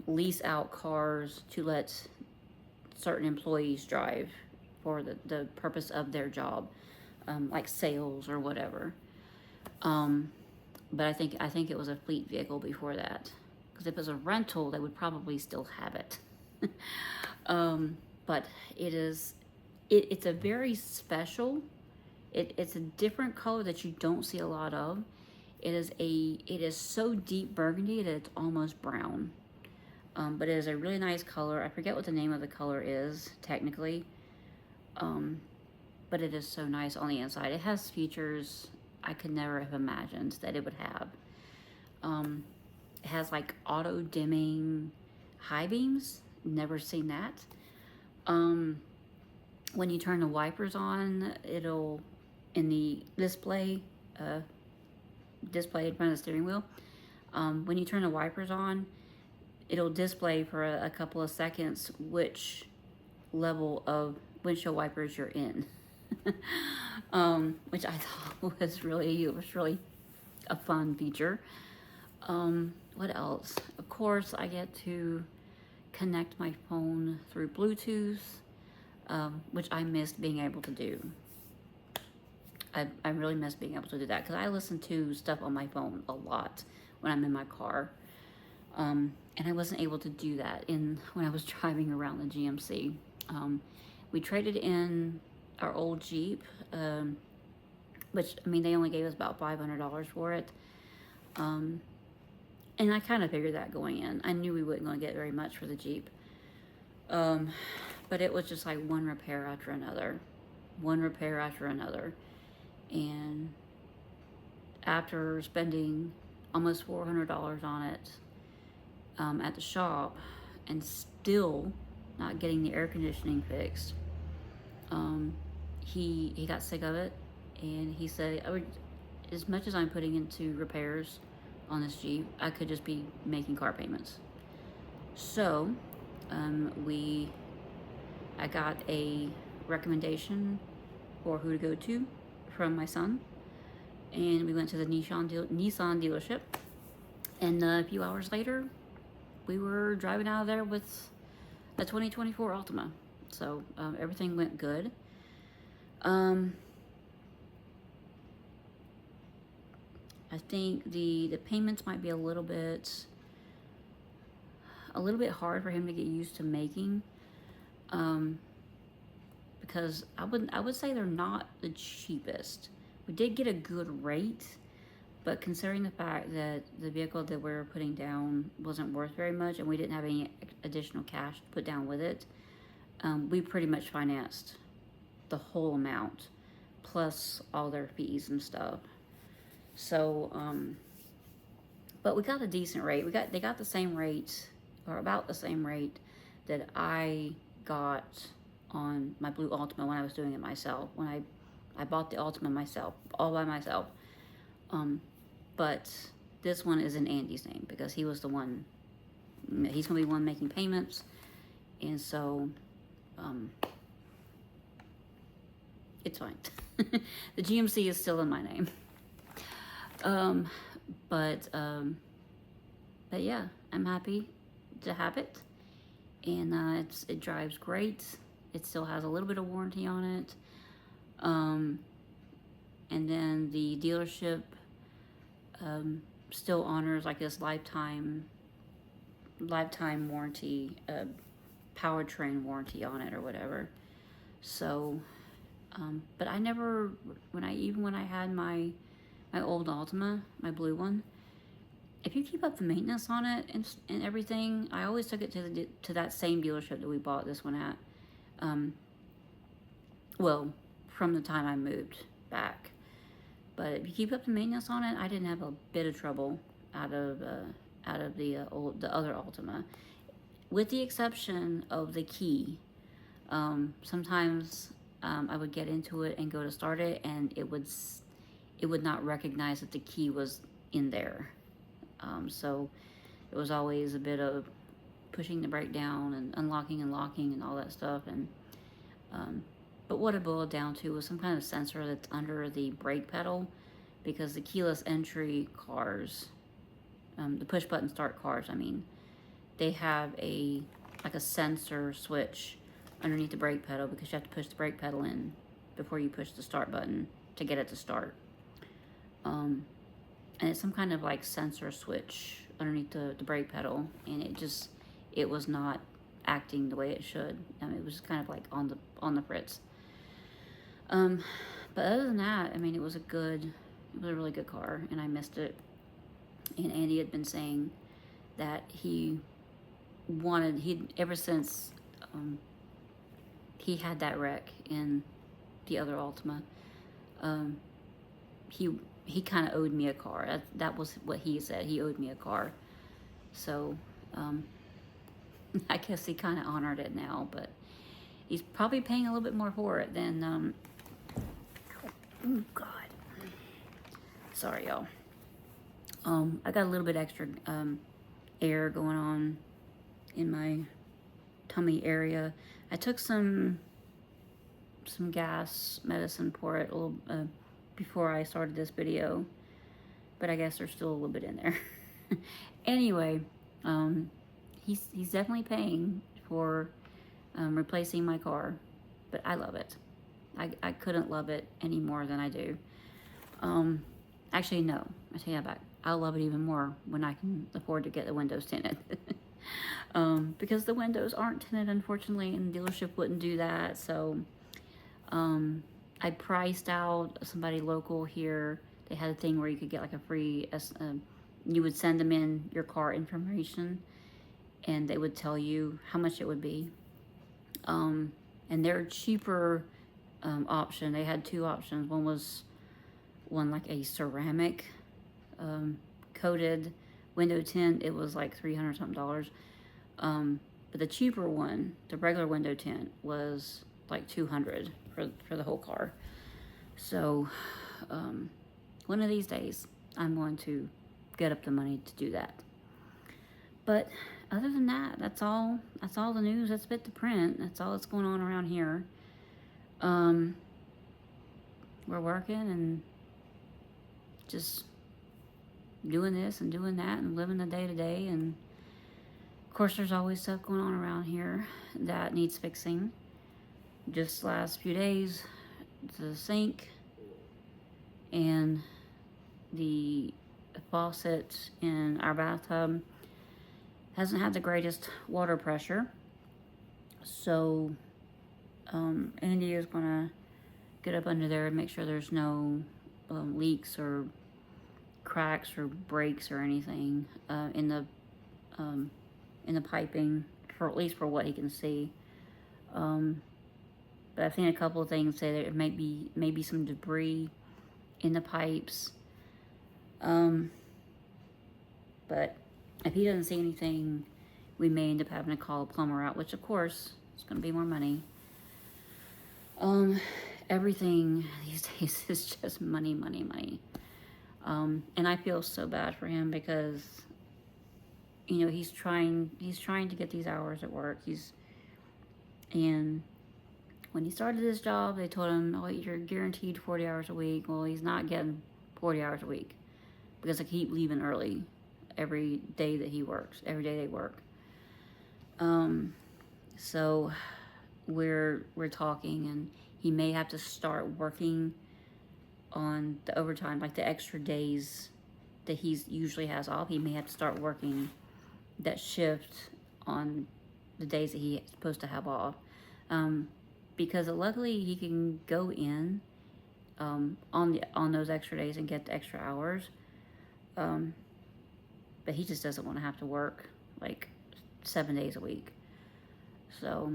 lease out cars to let certain employees drive for the purpose of their job, like sales or whatever. But I think it was a fleet vehicle before that, because if it was a rental, they would probably still have it. But it's a very special. It's a different color that you don't see a lot of. It is so deep burgundy that it's almost brown. But it is a really nice color. I forget what the name of the color is technically. But it is so nice on the inside. It has features I could never have imagined that it would have. It has like auto dimming high beams. Never seen that. When you turn the wipers on, it'll, in the display in front of the steering wheel, when you turn the wipers on, it'll display for a couple of seconds which level of windshield wipers you're in. Which I thought was really a fun feature. What else? Of course, I get to connect my phone through Bluetooth, which I missed being able to do. I really miss being able to do that because I listen to stuff on my phone a lot when I'm in my car. And I wasn't able to do that when I was driving around the GMC. We traded in our old Jeep, which, I mean, they only gave us about $500 for it. And I kind of figured that going in. I knew we wasn't going to get very much for the Jeep. But it was just like one repair after another. And after spending almost $400 on it at the shop and still not getting the air conditioning fixed, he got sick of it, and he said, as much as I'm putting into repairs on this Jeep, I could just be making car payments. So I got a recommendation for who to go to from my son, and we went to the Nissan dealership, and a few hours later we were driving out of there with a 2024 Altima. So everything went good. I think the payments might be a little bit hard for him to get used to making, because I would say they're not the cheapest. We did get a good rate, but considering the fact that the vehicle that we were putting down wasn't worth very much and we didn't have any additional cash to put down with it, we pretty much financed the whole amount plus all their fees and stuff. So but we got a decent rate. They got the same rate, or about the same rate, that I got on my blue Altima when I was doing it myself, when I bought the Altima myself, all by myself. But this one is in Andy's name because he was the one, he's gonna be the one making payments, and so it's fine. The GMC is still in my name. But yeah, I'm happy to have it, and it drives great. It still has a little bit of warranty on it. And then the dealership still honors like this lifetime warranty, powertrain warranty on it or whatever. So, but I never, when I had my my old Altima, my blue one, if you keep up the maintenance on it and everything, I always took it to that same dealership that we bought this one at. Well, from the time I moved back. But if you keep up the maintenance on it, I didn't have a bit of trouble out of the other Altima, with the exception of the key. Sometimes I would get into it and go to start it, and it would not recognize that the key was in there. So it was always a bit of pushing the brake down and unlocking and locking and all that stuff. And but what it boiled down to was some kind of sensor that's under the brake pedal, because the keyless entry cars, the push button start cars, I mean, they have like a sensor switch underneath the brake pedal, because you have to push the brake pedal in before you push the start button to get it to start. And it's some kind of like sensor switch underneath the brake pedal, and it was not acting the way it should. I mean, it was kind of like on the fritz. But other than that, I mean, it was a really good car, and I missed it. And Andy had been saying that ever since he had that wreck in the other Altima, he kind of owed me a car. That was what he said. He owed me a car. So I guess he kind of honored it now, but he's probably paying a little bit more for it than oh God. Sorry, y'all. I got a little bit extra air going on in my tummy area. I took some gas medicine for it a little before I started this video, but I guess there's still a little bit in there. Anyway, he's definitely paying for replacing my car, but I love it. I couldn't love it any more than I do. Actually, no, I take that back. I'll love it even more when I can afford to get the windows tinted. Because the windows aren't tinted, unfortunately, and the dealership wouldn't do that. So I priced out somebody local here. They had a thing where you could get like a free, you would send them in your car information, and they would tell you how much it would be. And their cheaper option, they had two options. One like a ceramic coated window tint. It was like $300 something. But the cheaper one, the regular window tint, was like $200 for the whole car. So one of these days I'm going to get up the money to do that. But other than that, that's all the news that's fit to print. That's all that's going on around here. We're working and just doing this and doing that and living the day to day. And of course, there's always stuff going on around here that needs fixing. Just last few days, the sink and the faucet in our bathtub hasn't had the greatest water pressure. So Andy is gonna get up under there and make sure there's no leaks or cracks or breaks or anything in the piping, for at least for what he can see. But I've seen a couple of things say that it might be maybe some debris in the pipes. But if he doesn't see anything, we may end up having to call a plumber out, which of course is going to be more money. Everything these days is just money, money, money. And I feel so bad for him because, you know, he's trying to get these hours at work. And when he started this job, they told him, oh, you're guaranteed 40 hours a week. Well, he's not getting 40 hours a week because I keep leaving early every day that he works, every day they work. So we're talking, and he may have to start working on the overtime, like the extra days that he usually has off. He may have to start working that shift on the days that he's supposed to have off. Because luckily he can go in on those extra days and get the extra hours. But he just doesn't want to have to work like 7 days a week. So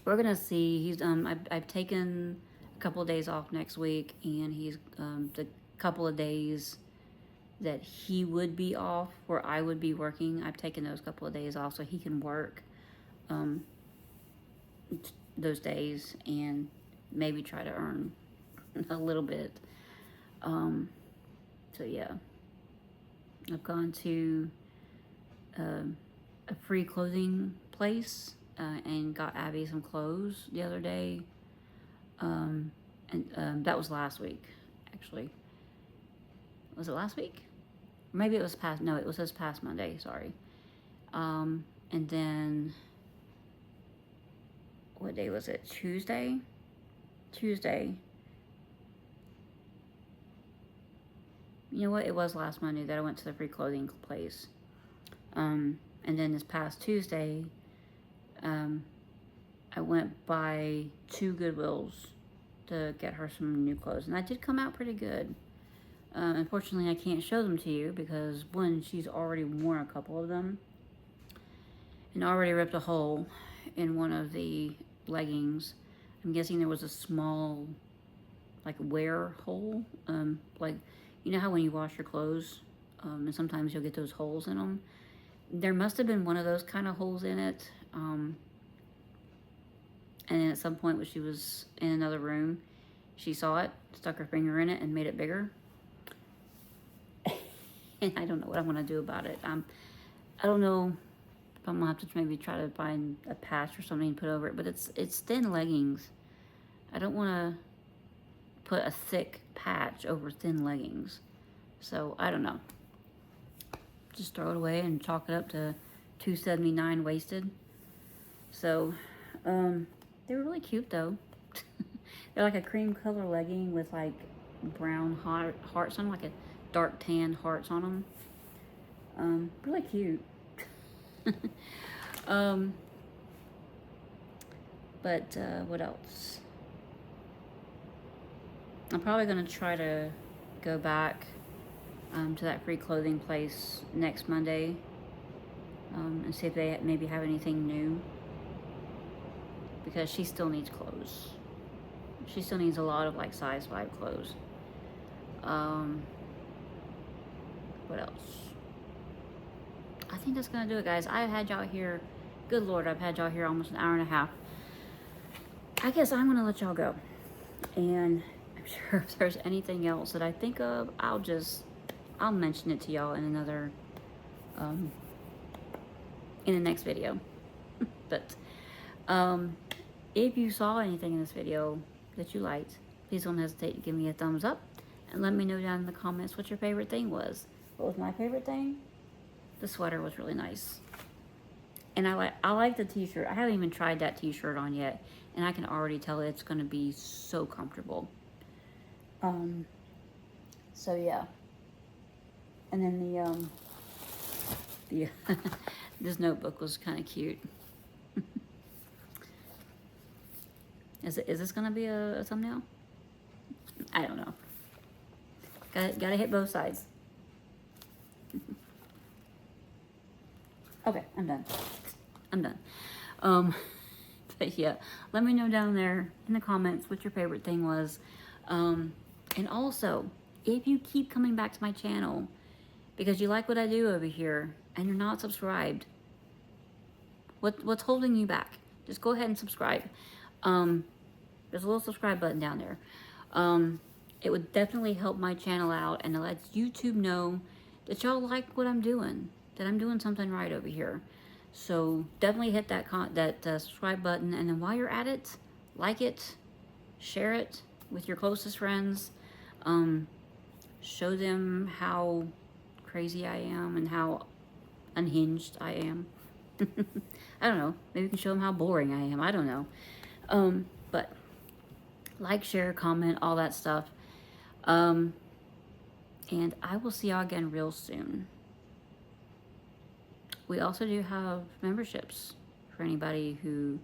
we're gonna see. He's I've taken a couple of days off next week, and he's the couple of days that he would be off where I would be working, I've taken those couple of days off so he can work those days and maybe try to earn a little bit. So yeah, I've gone to a free clothing place and got Abby some clothes the other day. And that was last week, actually. Was it last week? Maybe it was past, no, it was this past Monday, sorry. And then, what day was it? Tuesday? Tuesday. You know what? It was last Monday that I went to the free clothing place. And then this past Tuesday, I went by 2 Goodwills to get her some new clothes. And I did come out pretty good. Unfortunately, I can't show them to you because, one, she's already worn a couple of them and already ripped a hole in one of the leggings. I'm guessing there was a small, like, wear hole. Like, you know how when you wash your clothes, and sometimes you'll get those holes in them? There must have been one of those kind of holes in it. And then at some point when she was in another room, she saw it, stuck her finger in it, and made it bigger. And I don't know what I'm going to do about it. I don't know if I'm going to have to maybe try to find a patch or something to put over it. But it's thin leggings. I don't want to put a thick patch over thin leggings. So, I don't know. Just throw it away and chalk it up to $2.79 wasted. So, they were really cute though. They're like a cream color legging with like brown hearts on them, like a dark tan hearts on them. Really cute. But what else? I'm probably gonna try to go back to that free clothing place next Monday and see if they maybe have anything new, because she still needs clothes. She still needs a lot of like size 5 clothes. What else? I think that's gonna do it, guys. I've had y'all here, good Lord, I've had y'all here almost an hour and a half. I guess I'm gonna let y'all go. And I'm sure if there's anything else that I think of, I'll mention it to y'all in another, in the next video. But, if you saw anything in this video that you liked, please don't hesitate to give me a thumbs up and let me know down in the comments what your favorite thing was. What was my favorite thing? The sweater was really nice. And I like the t-shirt. I haven't even tried that t-shirt on yet, and I can already tell it's going to be so comfortable. So yeah. And then the this notebook was kind of cute. Is this gonna be a thumbnail? I don't know. Gotta hit both sides. Okay, I'm done. But yeah, let me know down there in the comments what your favorite thing was. And also, if you keep coming back to my channel because you like what I do over here and you're not subscribed, what's holding you back? Just go ahead and subscribe. There's a little subscribe button down there. It would definitely help my channel out, and it lets YouTube know that y'all like what I'm doing, that I'm doing something right over here. So definitely hit that subscribe button, and then while you're at it, like it, share it with your closest friends. Show them how crazy I am and how unhinged I am. I don't know. Maybe you can show them how boring I am. I don't know. But like, share, comment, all that stuff. And I will see y'all again real soon. We also do have memberships for anybody who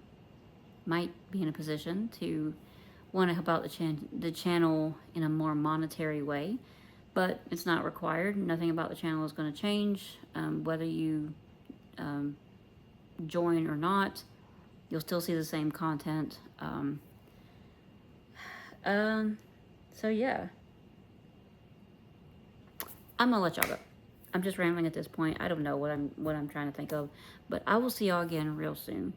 might be in a position to want to help out the channel in a more monetary way, but it's not required. Nothing about the channel is going to change. Whether you join or not, you'll still see the same content. So yeah, I'm gonna let y'all go. I'm just rambling at this point. I don't know what I'm trying to think of, but I will see y'all again real soon.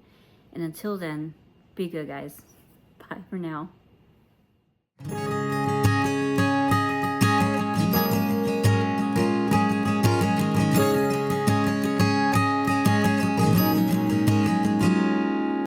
And until then, be good, guys. Bye for now.